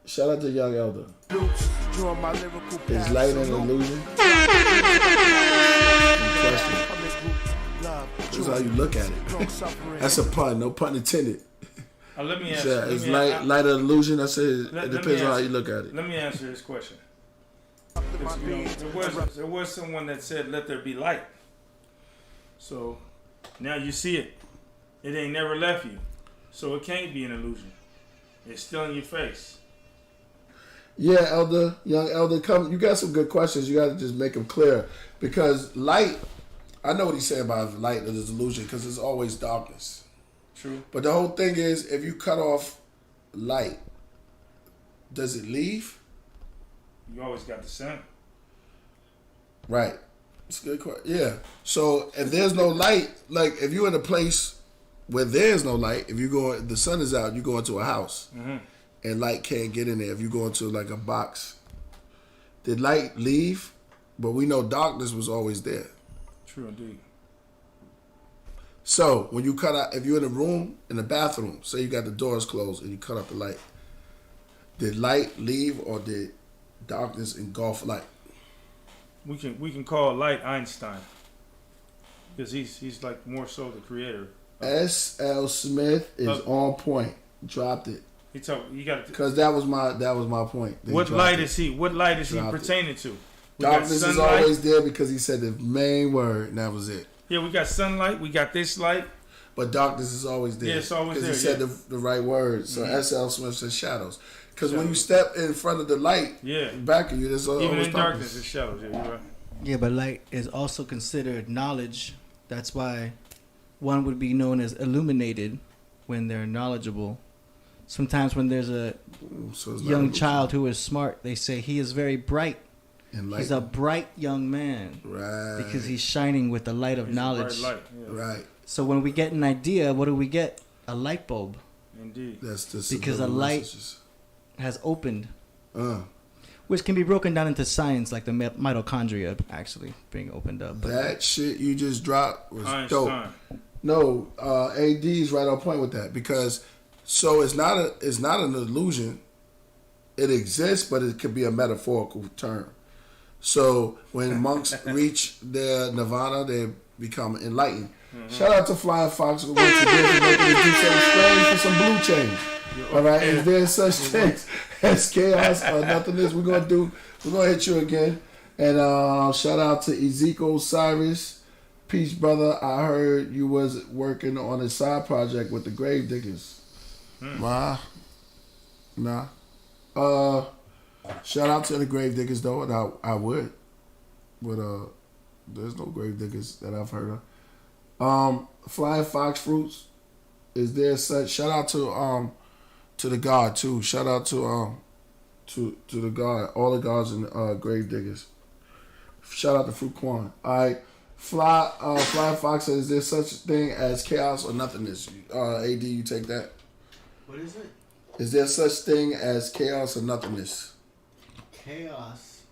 Shout out to Young Elder. Is light an illusion? That's how you look at it. That's a pun, no pun intended. Let me ask you. Is light an illusion? I said it depends on how you look at it. Let me answer this question. There was someone that said, "Let there be light." So now you see it. It ain't never left you. So it can't be an illusion. It's still in your face. Yeah, Elder, Young Elder, come. You got some good questions. You got to just make them clear. Because light, I know what he's saying about light is an illusion because there's always darkness. True. But the whole thing is, if you cut off light, does it leave? You always got the sun. Right. It's a good question. Yeah. So if there's no light, like if you're in a place where there's no light, if you go, the sun is out, you go into a house, and light can't get in there. If you go into like a box, did light leave? But we know darkness was always there. True indeed. So when you cut out, if you're in a room, in the bathroom, say you got the doors closed and you cut out the light, did light leave or did darkness engulf light? We can call light Einstein because he's like more so the creator. S.L. Smith is on point. Dropped it. You got because that was my point. What light is he pertaining to? Darkness is always there because he said the main word and that was it. Yeah, we got sunlight, we got this light. But darkness is always there. Yeah, it's always there. Because he said the right word. So S.L. Smith said shadows. Because when you step in front of the light, back of you, there's always even in darkness. Darkness, it's shadows. Yeah, you're right. Yeah, but light is also considered knowledge. That's why one would be known as illuminated when they're knowledgeable. Sometimes when there's a young child who is smart, they say he is very bright. He's a bright young man. Right. Because he's shining with the light of knowledge. Light. Yeah. Right. So when we get an idea, what do we get? A light bulb. Indeed. That's the because a light has opened. Which can be broken down into science, like the mitochondria actually being opened up. That shit you just dropped was Einstein. dope. No, AD's right on point with that because it's not an illusion. It exists, but it could be a metaphorical term. So when monks reach their nirvana, they become enlightened. Shout out to Flying Fox once again for making us do something strange for some blue change. All right, if there's such things as chaos or nothingness, we're gonna hit you again. And shout out to Ezekiel Cyrus. Peace, brother. I heard you was working on a side project with the Grave Diggers. Nah. Shout out to the Grave Diggers though, and I would. But there's no Grave Diggers that I've heard of. Flying Fox Fruits. Is there such shout out to the God too. Shout out to the God, all the gods and Grave Diggers. Shout out to Fruit Quan. Alright. Flying Fox says, is there such thing as chaos or nothingness? AD, you take that. What is it? Is there such thing as chaos or nothingness? Chaos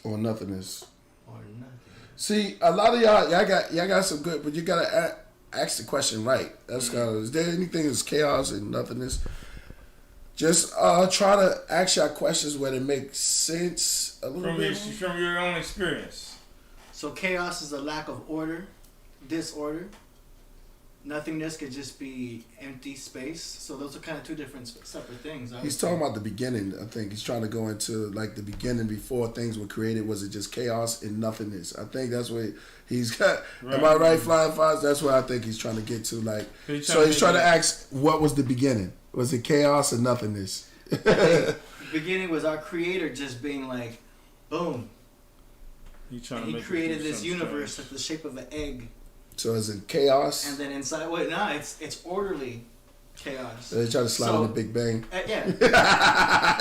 or nothingness. Or nothing. See, a lot of y'all got some good, but you gotta ask the question right. That's kind of. Is there anything that's chaos and nothingness? Just try to ask y'all questions where they make sense a little bit from your own experience. So chaos is a lack of order, disorder. Nothingness could just be empty space. So those are kind of two different separate things. He's talking about the beginning. I think he's trying to go into like the beginning before things were created. Was it just chaos and nothingness? I think that's what he's got. Right. Am I right, Flying Fox? That's what I think he's trying to get to. Like, so he's trying to ask, what was the beginning? Was it chaos or nothingness? I think the beginning was our creator just being like, boom. He created this universe at the shape of an egg. So is it chaos? And then inside, it's orderly chaos. They try to slide on the Big Bang. Yeah.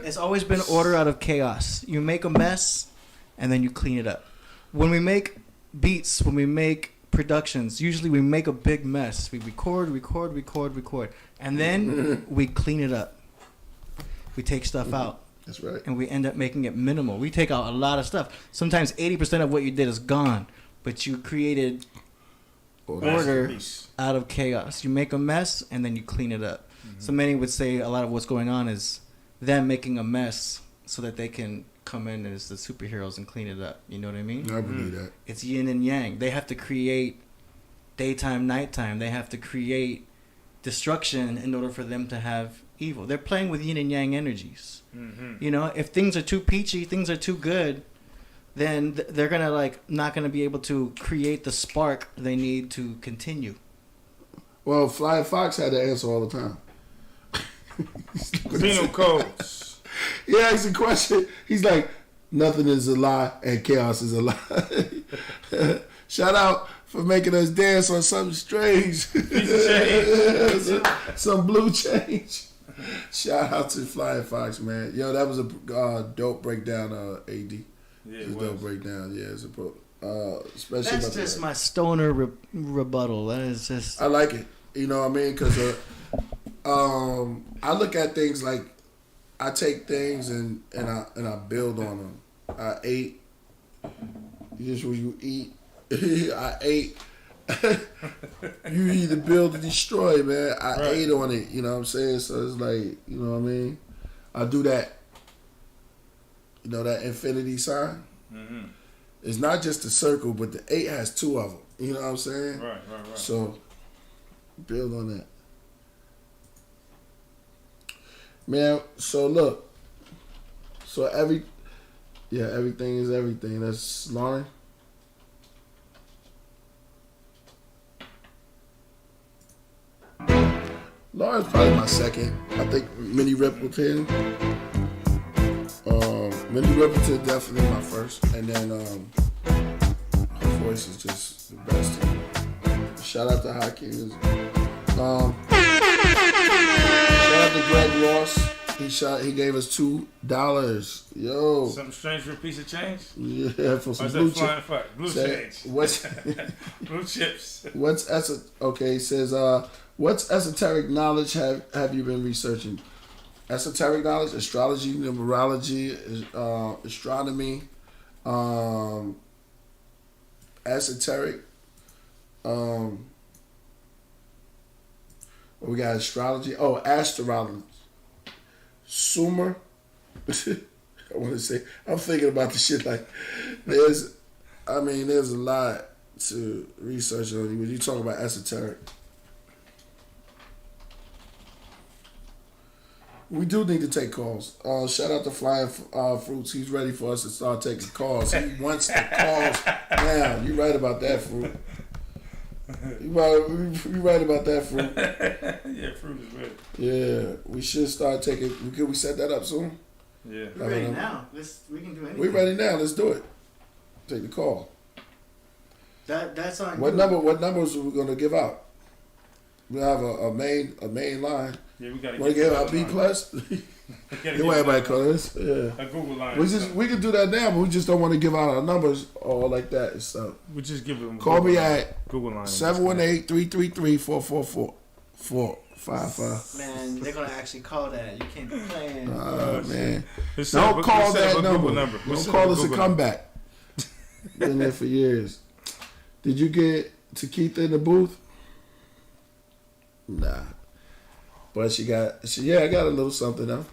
It's always been order out of chaos. You make a mess, and then you clean it up. When we make beats, when we make productions, usually we make a big mess. We record, and then we clean it up. We take stuff out. That's right. And we end up making it minimal. We take out a lot of stuff. Sometimes 80% of what you did is gone, but you created order out of chaos. You make a mess and then you clean it up. So many would say a lot of what's going on is them making a mess so that they can come in as the superheroes and clean it up. You know what I mean? I believe that. It's yin and yang. They have to create daytime, nighttime. They have to create destruction in order for them to have evil. They're playing with yin and yang energies. You know, if things are too peachy, things are too good, then they're gonna not gonna be able to create the spark they need to continue. Well, Flying Fox had the answer all the time. Penal codes. Yeah, he's a question. He's like, nothing is a lie and chaos is a lie. Shout out for making us dance on something strange. Some blue change. Shout out to Flying Fox, man. Yo, that was a dope breakdown, AD. Yeah, it was a dope breakdown. Yeah, it's a especially. That's just my stoner rebuttal. That is just. I like it. You know what I mean? Because I look at things like I take things and I build on them. I ate. Just when you eat, I ate. You either build or destroy, man. I ate on it, you know what I'm saying? So it's like, you know what I mean? I do that. You know that infinity sign? Mm-hmm. It's not just a circle, but the 8 has 2 of them. You know what I'm saying? Right. So build on that. Man, so look. So everything is everything. That's Lauren. Lauren's probably my second. I think Minnie Riperton. Minnie Riperton definitely my first. And then her voice is just the best. Shout out to Hakeem. Shout out to Greg Ross. He gave us $2. Yo. Something strange for a piece of change? Yeah, for some blue chips. Blue change. Blue chips. Okay, it says, what's esoteric knowledge have you been researching? Esoteric knowledge, astrology, numerology, astronomy, esoteric. We got astrology. Oh, astrology. Sumer. I want to say, I'm thinking about the shit like there's a lot to research on when you talk about esoteric. We do need to take calls. Shout out to Flying Fruits. He's ready for us to start taking calls. He wants the calls now. You right about that, Fruit. You right about that, Fruit. Yeah, Fruit is ready. Yeah, we should start taking. Can we set that up soon? Yeah. We're ready now. We can do anything. We're ready now. Let's do it. Take the call. That's on. What numbers are we gonna give out? We have a main line. Yeah, we gotta. Want to give out B plus? You want everybody call us? Yeah. A Google line. We can do that now, but we just don't want to give out our numbers all like that and stuff. We just give them. Call me at Google line 718-333-444-455. Man, they're gonna actually call that. You can't be playing. Man, don't call that number. Don't call us a comeback. Been there for years. Did you get Takitha in the booth? Nah. But I got a little something though.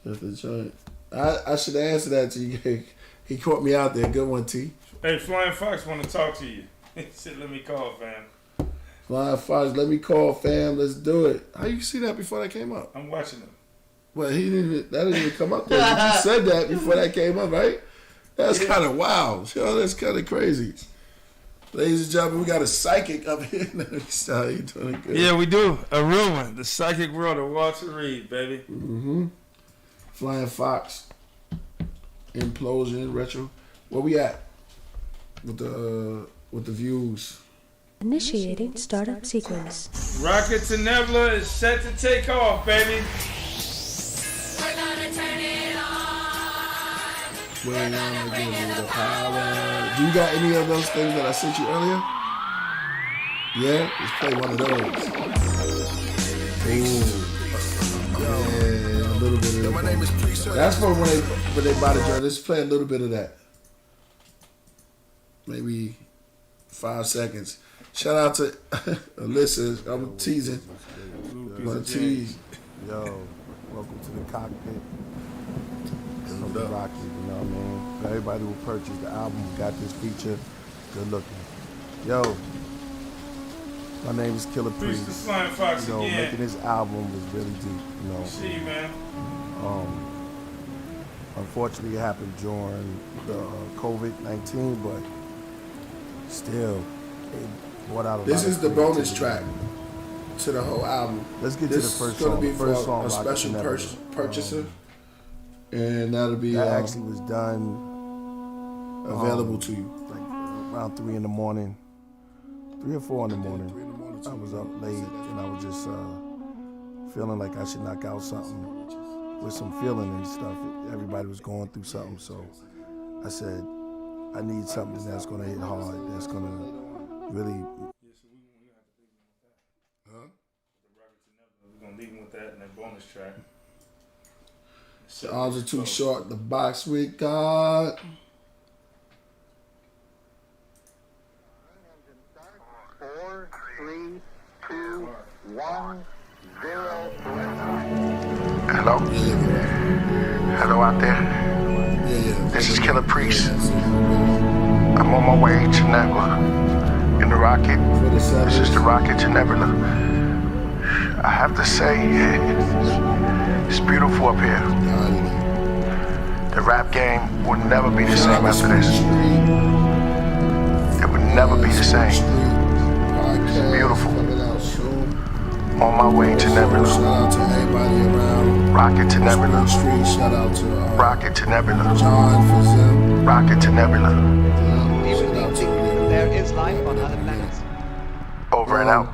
Just a joint. I should answer that to you. He caught me out there. Good one, T. Hey, Flying Fox want to talk to you. He said, let me call, fam. Flying Fox, let me call, fam. Let's do it. How you see that before that came up? I'm watching him. Well, that didn't even come up there. But you said that before that came up, right? That's kind of wild. Yo, that's kind of crazy. Ladies and gentlemen, we got a psychic up here. So you doing good? Yeah, we do. A real one. The psychic world of Walter Reed, baby. Mm-hmm. Flying Fox. Implosion, retro. Where we at? the views. Initiating startup sequence. Rocket to Nebula is set to take off, baby. We're gonna give you the power. Do you got any of those things that I sent you earlier? Yeah, let's play one of those. Ooh. Yeah, a little bit of that. My name is Priest. That's for when they buy the joint. Let's play a little bit of that. Maybe 5 seconds. Shout out to Alyssa. I'm teasing. I'm tease. Yo, welcome to the cockpit. Rocky, you know what I mean? For everybody who purchased the album, got this feature, good looking. Yo, my name is Killah Priest the Flying Fox again. Making this album was really deep, you know. See you, man. Unfortunately, it happened during the COVID-19, but still, it brought out a This lot is of the bonus creativity. track to the whole album. Let's get to the first This is song. going to be The first for song, a Rocket special Nebula. purchaser. And that'll be That actually was done available to you. like around 3 in the morning, 3 or 4 in the morning. I was up late and I was just feeling like I should knock out something with some feeling and stuff. Everybody was going through something, so I said I need something that's gonna hit hard, that's gonna really. We're gonna leave him with that and that bonus track. The arms are too short. The box we got. 4, 3, 2, 1, 0. Hello? Hello out there? Yeah. This is Killah Priest. I'm on my way to Nebula in the rocket. This is the rocket to Nebula. I have to say, it's beautiful up here. The rap game will never be the same after this. It would never be the same. It's beautiful. On my way to Nebula. Shout out to everybody around. Rocket to Nebula. Shout out to Rocket to Nebula. John for them. Rocket to Nebula. There is life on other planets. Over and out.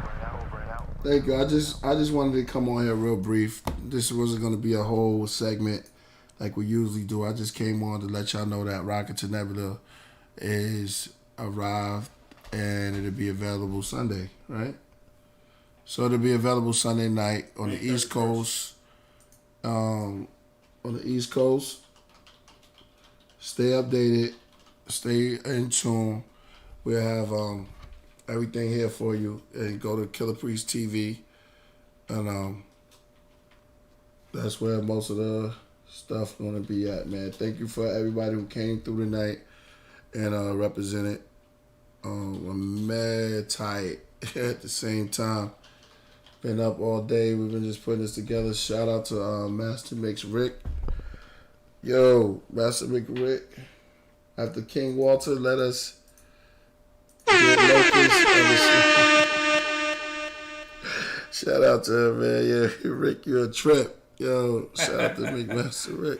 Thank you. I just wanted to come on here real brief. This wasn't going to be a whole segment like we usually do. I just came on to let y'all know that Rocket to Nebula is arrived and it'll be available Sunday, right? So it'll be available Sunday night on the East Coast. On the East Coast. Stay updated. Stay in tune. We'll have everything here for you. And go to Killah Priest TV. And that's where most of the stuff gonna be at, man. Thank you for everybody who came through tonight and represented. I'm mad tight at the same time. Been up all day. We've been just putting this together. Shout out to Master Mix Rick. Yo, Master Mix Rick. After King Walter let us get Locust on the show. Shout out to him, man. Yeah, Rick, you're a trip. Yo, shout out to Big Master Rick.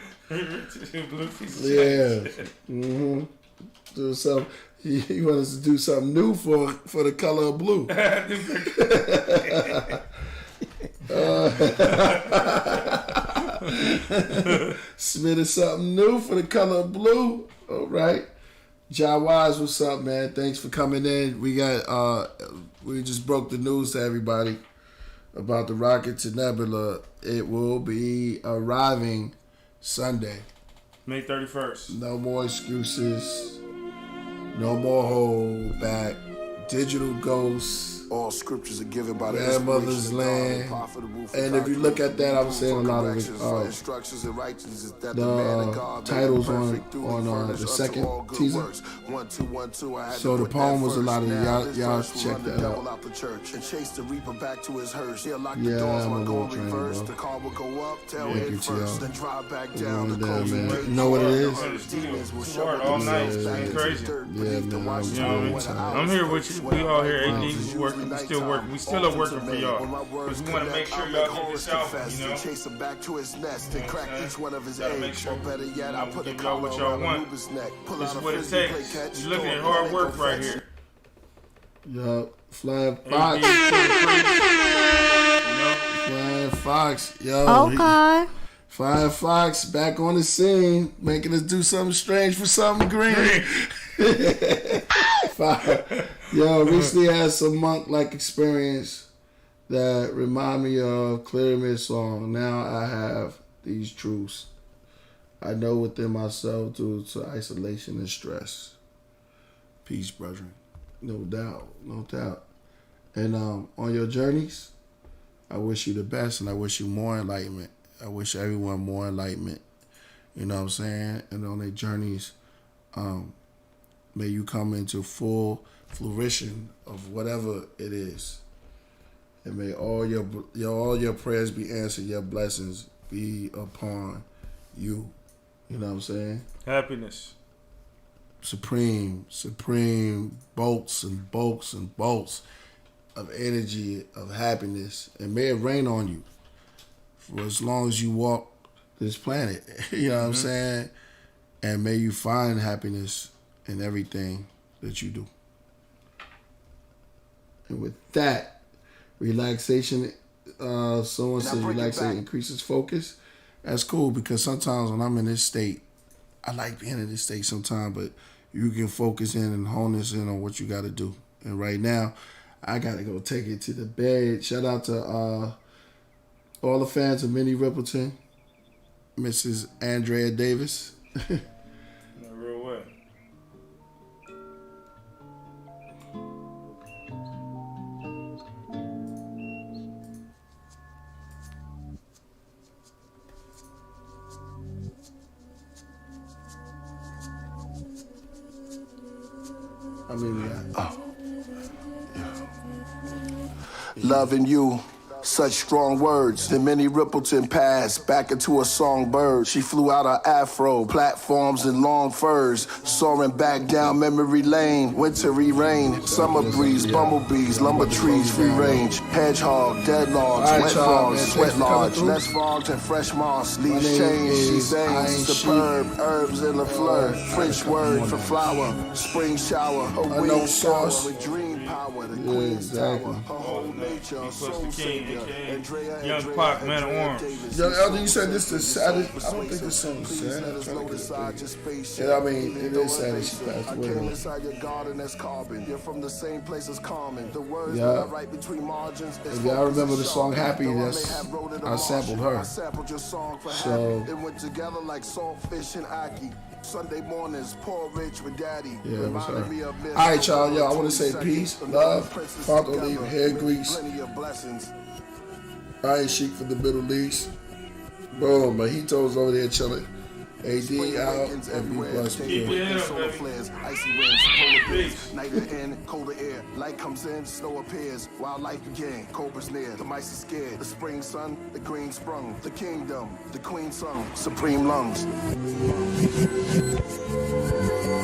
Yeah. Do something. He wants us to do something new for the color of blue. Submitted something new for the color of blue. All right. Ja Wise, what's up, man? Thanks for coming in. We just broke the news to everybody about the rocket to Nebula. It will be arriving Sunday. May 31st. No more excuses. No more hold back. Digital ghosts. All scriptures are given by the Grandmother's Land. And if you look at that, I was saying a lot of the titles on the second teaser. So the poem was a lot of y'all check that out. Yeah, I'm a little train, bro. Thank you to y'all. Man. You know what it is? All night, it's crazy. Yeah, man. I'm here with you. We all here, AD, working. working. We still working. We still are working for y'all. Because we want to make sure y'all get this out, you know. Chase him back to his nest and crack each one of his eggs. Or better yet, I put a y'all what y'all want. This is what it takes. You're looking at hard work right here. Yo, Flying Fox. Flying Fox, yo. Okay. Flying Fox back on the scene, making us do something strange for something green. Yo, recently had some monk-like experience that remind me of Clear Mid song. Now I have these truths. I know within myself due to isolation and stress. Peace, brethren. No doubt, no doubt. And on your journeys, I wish you the best, and I wish you more enlightenment. I wish everyone more enlightenment. You know what I'm saying? And on their journeys, may you come into full fruition of whatever it is. And may all your prayers be answered, your blessings be upon you. You know what I'm saying? Happiness. Supreme bolts and bolts and bolts of energy, of happiness. And may it rain on you for as long as you walk this planet. You know what I'm saying? And may you find happiness in everything that you do. And with that, relaxation, someone says relaxation increases focus. That's cool, because sometimes when I'm in this state, I like being in this state sometimes, but you can focus in and hone this in on what you got to do. And right now, I got to go take it to the bed. Shout out to all the fans of Minnie Riperton, Mrs. Andrea Davis. No real way. I mean, Loving you. Such strong words. Then Minnie Riperton passed back into a songbird. She flew out her afro, platforms and long furs, soaring back down memory lane. Wintry rain, summer breeze, bumblebees, lumber trees, free range, hedgehog, dead logs, wet frogs, sweat lodge, less frogs and fresh moss. Leaves change, she sings, superb, herbs in the fleur. French word for flower, spring shower, a wing sauce with dream power. The queen's tower, her whole nature, soul savior. Young Pac, man of Orange. Young Elder, you said this is Saturday. I don't think this song is sad. Yeah, I mean, it is sad that she passed away. You're from the same place as Carmen. The words that I write between margins. If y'all remember the song Happy, I sampled her. So it went together like saltfish and ackee. Sunday mornings, porridge with daddy. Yeah, what's her? All right, y'all. Yo, I want to say peace, love, Father leave, hair grease. I ain't Sheik from the Middle East. Boom, Mojito's over there chilling. AD out, and be blessed. Solar flares, icy winds, polar bears, night in, colder air. Light comes in, snow appears. Wild life began, cobra's near. The mice are scared. The spring sun, the green sprung. The kingdom, the queen sung. Supreme lungs.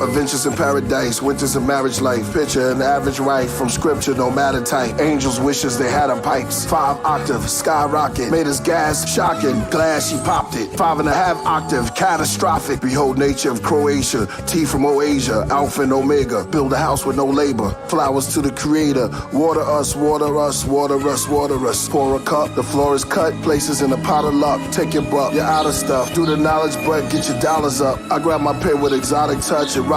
Adventures in paradise, winters of marriage life. Picture an average wife from scripture, no matter type. Angels wishes they had her pipes. 5 octave, skyrocket. Made us gas, shocking. Glass, she popped it. 5.5 octave, catastrophic. Behold nature of Croatia. Tea from Oasia, Alpha and Omega. Build a house with no labor. Flowers to the creator. Water us, water us, water us, water us. Pour a cup, the floor is cut. Places in a pot of luck. Take your buck, you're out of stuff. Do the knowledge, but get your dollars up. I grab my pen with exotic touch, erotica.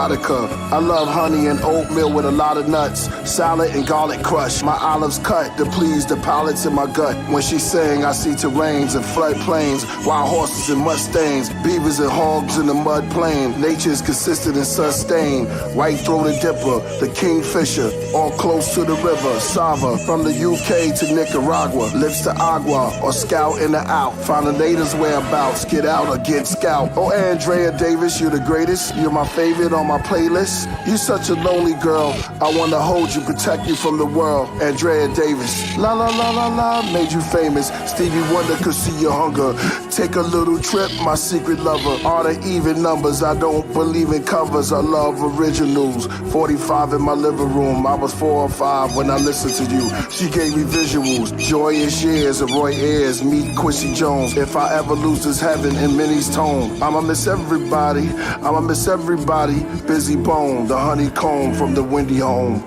I love honey and oatmeal with a lot of nuts. Salad and garlic crush. My olives cut to please the palates in my gut. When she sang, I see terrains and flood plains. Wild horses and mustangs. Beavers and hogs in the mud plain. Nature is consistent and sustained. White-throated dipper, the kingfisher. All close to the river. Sava, from the UK to Nicaragua. Lives to agua, or scout in the out. Find the natives whereabouts. Get out or get scout. Oh, Andrea Davis, you're the greatest. You're my favorite on my playlist. You such a lonely girl. I wanna hold you, protect you from the world. Andrea Davis. La la la la la, made you famous. Stevie Wonder could see your hunger. Take a little trip, my secret lover. are the even numbers. I don't believe in covers, I love originals. 45 in my living room, I was 4 or 5 when I listened to you. She gave me visuals, joyous years of Roy Ayers, meet Quincy Jones. If I ever lose this heaven in Minnie's tone, I'ma miss everybody, I'ma miss everybody. Busy Bone, the honeycomb from the windy home.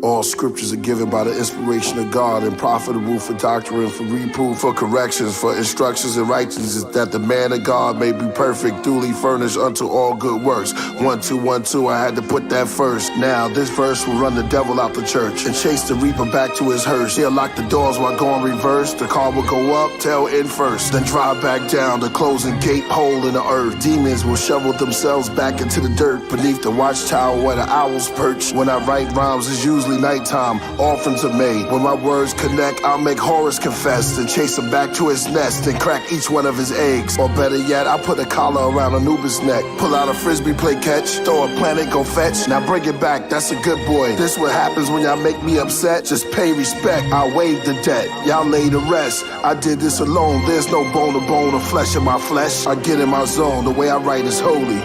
All scriptures are given by the inspiration of God and profitable for doctrine, for reproof, for corrections, for instructions in righteousness, that the man of God may be perfect, duly furnished unto all good works. 1, 2, 1, 2, I had to put that first. Now, this verse will run the devil out the church and chase the reaper back to his hearse. He'll lock the doors while going reverse. The car will go up, tail in first, then drive back down the closing gate hole in the earth. Demons will shovel themselves back into the dirt beneath the watchtower where the owls perch. When I write rhymes, it's usually nighttime, offerings are made. When my words connect, I'll make Horus confess and chase him back to his nest and crack each one of his eggs. Or better yet, I put a collar around Anubis' neck, pull out a frisbee, play catch, throw a planet, go fetch. Now bring it back, that's a good boy. This what happens when y'all make me upset. Just pay respect, I waive the debt. Y'all lay to rest. I did this alone, there's no bone to bone or flesh in my flesh. I get in my zone, the way I write is holy.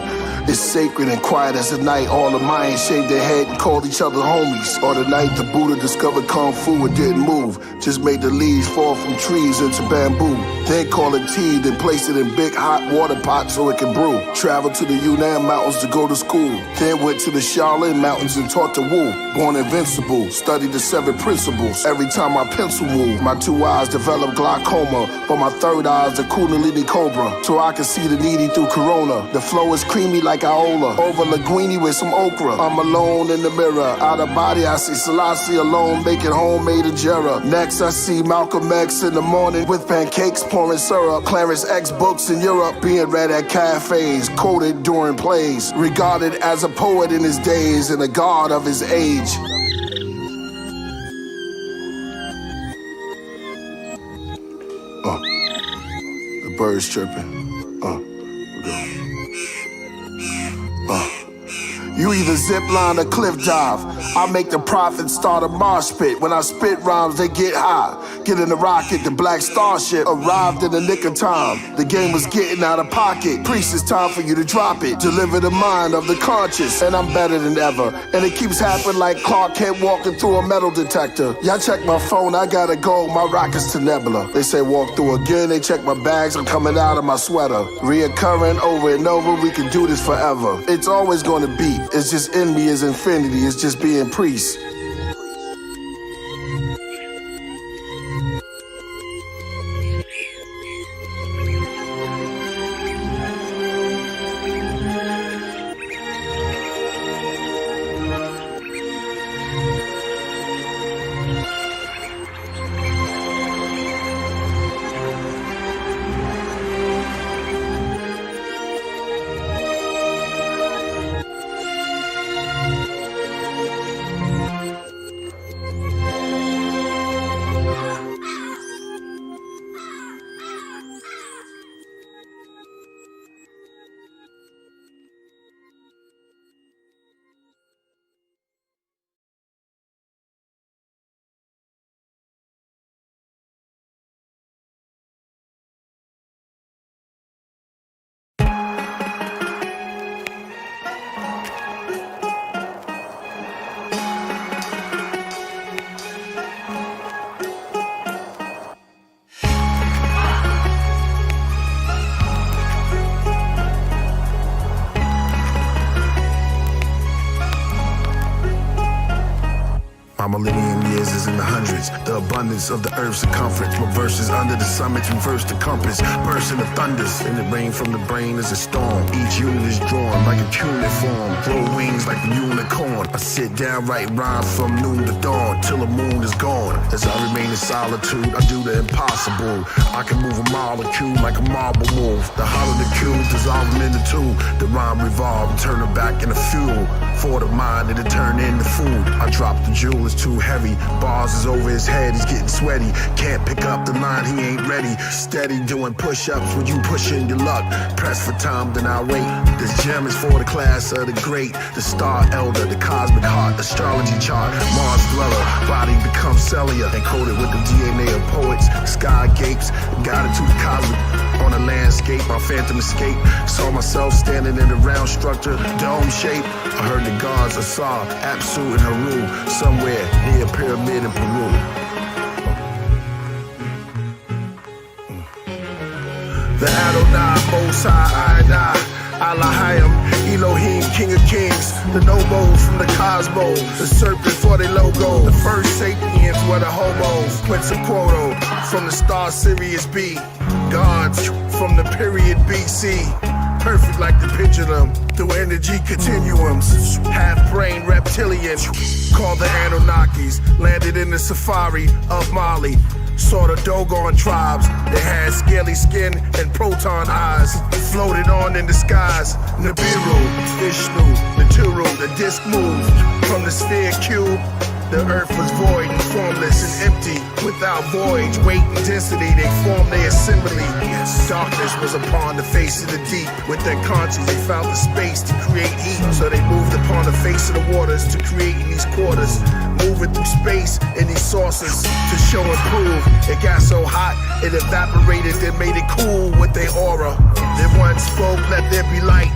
It's sacred and quiet as the night. All the Mayans shaved their head and called each other homies. Or the night the Buddha discovered Kung Fu and didn't move, just made the leaves fall from trees into bamboo. Then call it tea, then place it in big hot water pots so it can brew. Traveled to the Yunnan mountains to go to school. Then went to the Shaolin mountains and taught the Wu. Born invincible, studied the 7 principles. Every time my pencil moved, my 2 eyes developed glaucoma, but my 3rd eye is a Kundalini Cobra, so I can see the needy through Corona. The flow is creamy like Iola, over linguine with some okra. I'm alone in the mirror, out of body I see Selassie alone making homemade injera. Next I see Malcolm X in the morning with pancakes pouring syrup. Clarence X books in Europe being read at cafes, quoted during plays. Regarded as a poet in his days and a god of his age. The birds chirping. You either zip line or cliff dive. I make the prophets start a mosh pit. When I spit rhymes, they get high. Get in the rocket, the black starship arrived in the nick of time. The game was getting out of pocket. Priest, it's time for you to drop it. Deliver the mind of the conscious, and I'm better than ever. And it keeps happening like Clark Kent walking through a metal detector. Y'all check my phone, I gotta go, my rocket's to Nebula. They say walk through again, they check my bags, I'm coming out of my sweater. Reoccurring over and over, we can do this forever. It's always gonna be. It's just in me is infinity, it's just being priest. My millennium years is in the hundreds. The abundance of the earth's circumference. My verses under the summits reverse the compass. Burst in the thunders. And the rain from the brain is a storm. Each unit is drawn like a cuneiform. Grow wings like a unicorn. I sit down, write rhymes from noon to dawn till the moon is gone. As I remain in solitude, I do the impossible. I can move a molecule like a marble move. The hollow the cube, dissolve them into two. The rhyme revolve and turn it back into fuel. For the mind, it'll turn into food. I drop the jewel, it's too heavy. Bars is over his head, he's getting sweaty. Can't pick up the line, he ain't ready. Steady doing push-ups when you pushing your luck. Press for time, then I'll wait. This gem is for the class of the great. The star elder, the cosmic heart, astrology chart. Mars dweller, body becomes cellular. Encoded with the DNA of poets. Sky gapes, guided to the cosmic. On a landscape, my phantom escape. Saw myself standing in a round structure, dome shape. I heard the gods of Sa, Apsu, and Haru, somewhere near a pyramid in Peru. The Adonai, Most High, Adonai, Allahayim, Elohim, King of Kings, the Nobos from the cosmos, the serpent for their logo, the first sapiens were the homos, Quetzalcoatl from the star Sirius B, gods from the period BC, perfect like the pendulum, through energy continuums, half-brain reptilians, called the Anunnakis, landed in the safari of Mali. Saw the Dogon tribes, they had scaly skin and proton eyes, floated on in the skies. Nibiru, Vishnu, Naturu, the disc moved from the sphere cube. The earth was void and formless and empty, without voyage, weight and density, they formed their assembly. Darkness was upon the face of the deep. With their conscience, they found the space to create heat. So they moved upon the face of the waters to create in these quarters. Moving through space in these saucers to show and prove. It got so hot, it evaporated, then made it cool with their aura. Then one spoke, let there be light.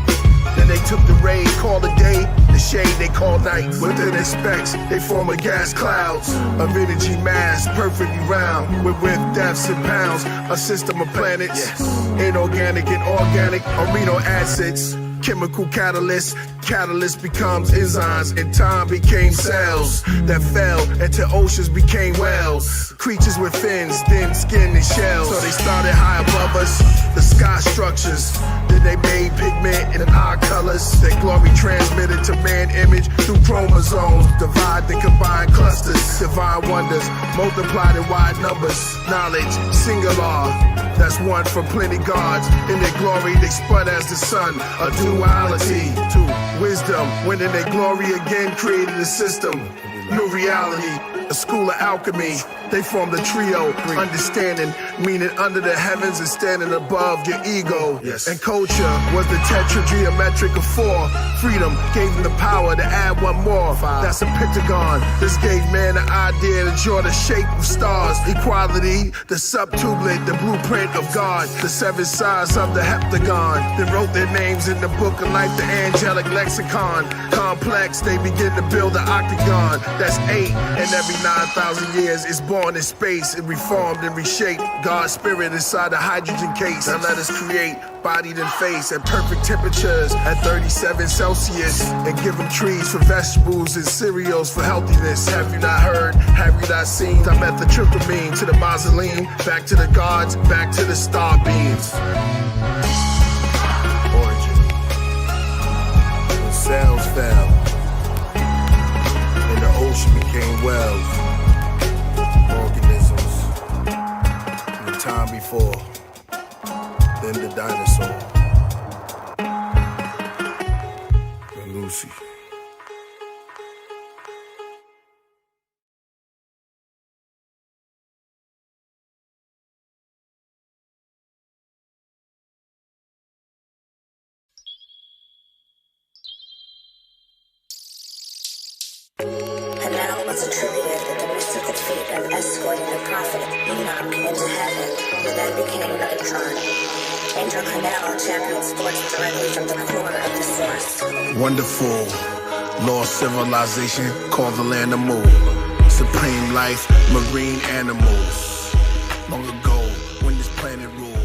Then they took the rays, called the day, the shade they call night. Within their specs, they form a gas clouds of energy mass, perfectly round, with depths and pounds, a system of planets, inorganic and organic amino acids, chemical catalysts. Catalyst becomes enzymes, and time became cells that fell into oceans, became whales. Creatures with fins, thin skin and shells. So they started high above us, the sky structures. Then they made pigment and eye colors. Their glory transmitted to man image through chromosomes. Divide and combine clusters. Divine wonders, multiplied in wide numbers. Knowledge, singular. That's one from plenty gods. In their glory they spun as the sun. A duality to wisdom. When in their glory again created a system. New reality, a school of alchemy. They formed a trio, understanding, meaning under the heavens and standing above your ego. And culture was the tetrageometric of four. Freedom gave them the power to add one more. That's a pentagon. This gave man the idea to draw the shape of stars. Equality, the subtublet, the blueprint of God. The seven sides of the heptagon. They wrote their names in the book of life, the angelic lexicon. Complex, they begin to build the octagon. That's 8, and every 9,000 years is born in space and reformed and reshaped. God's spirit inside the hydrogen case. Now let us create bodied in face at perfect temperatures at 37 Celsius and give them trees for vegetables and cereals for healthiness. Have you not heard? Have you not seen? I'm at the triple mean to the mausoleum, back to the gods, back to the star beams. Origin. When cells fell and the ocean became wells. Organisms in the time before, then the dinosaur, and Lucy. And now was attributed the mystical feat of escorting the prophet Enoch into heaven, who then became Megatron. Angel Canal champion sports directly from the core of the source. Wonderful, lost civilization called the land of Mu. Supreme life, marine animals. Long ago, when this planet ruled.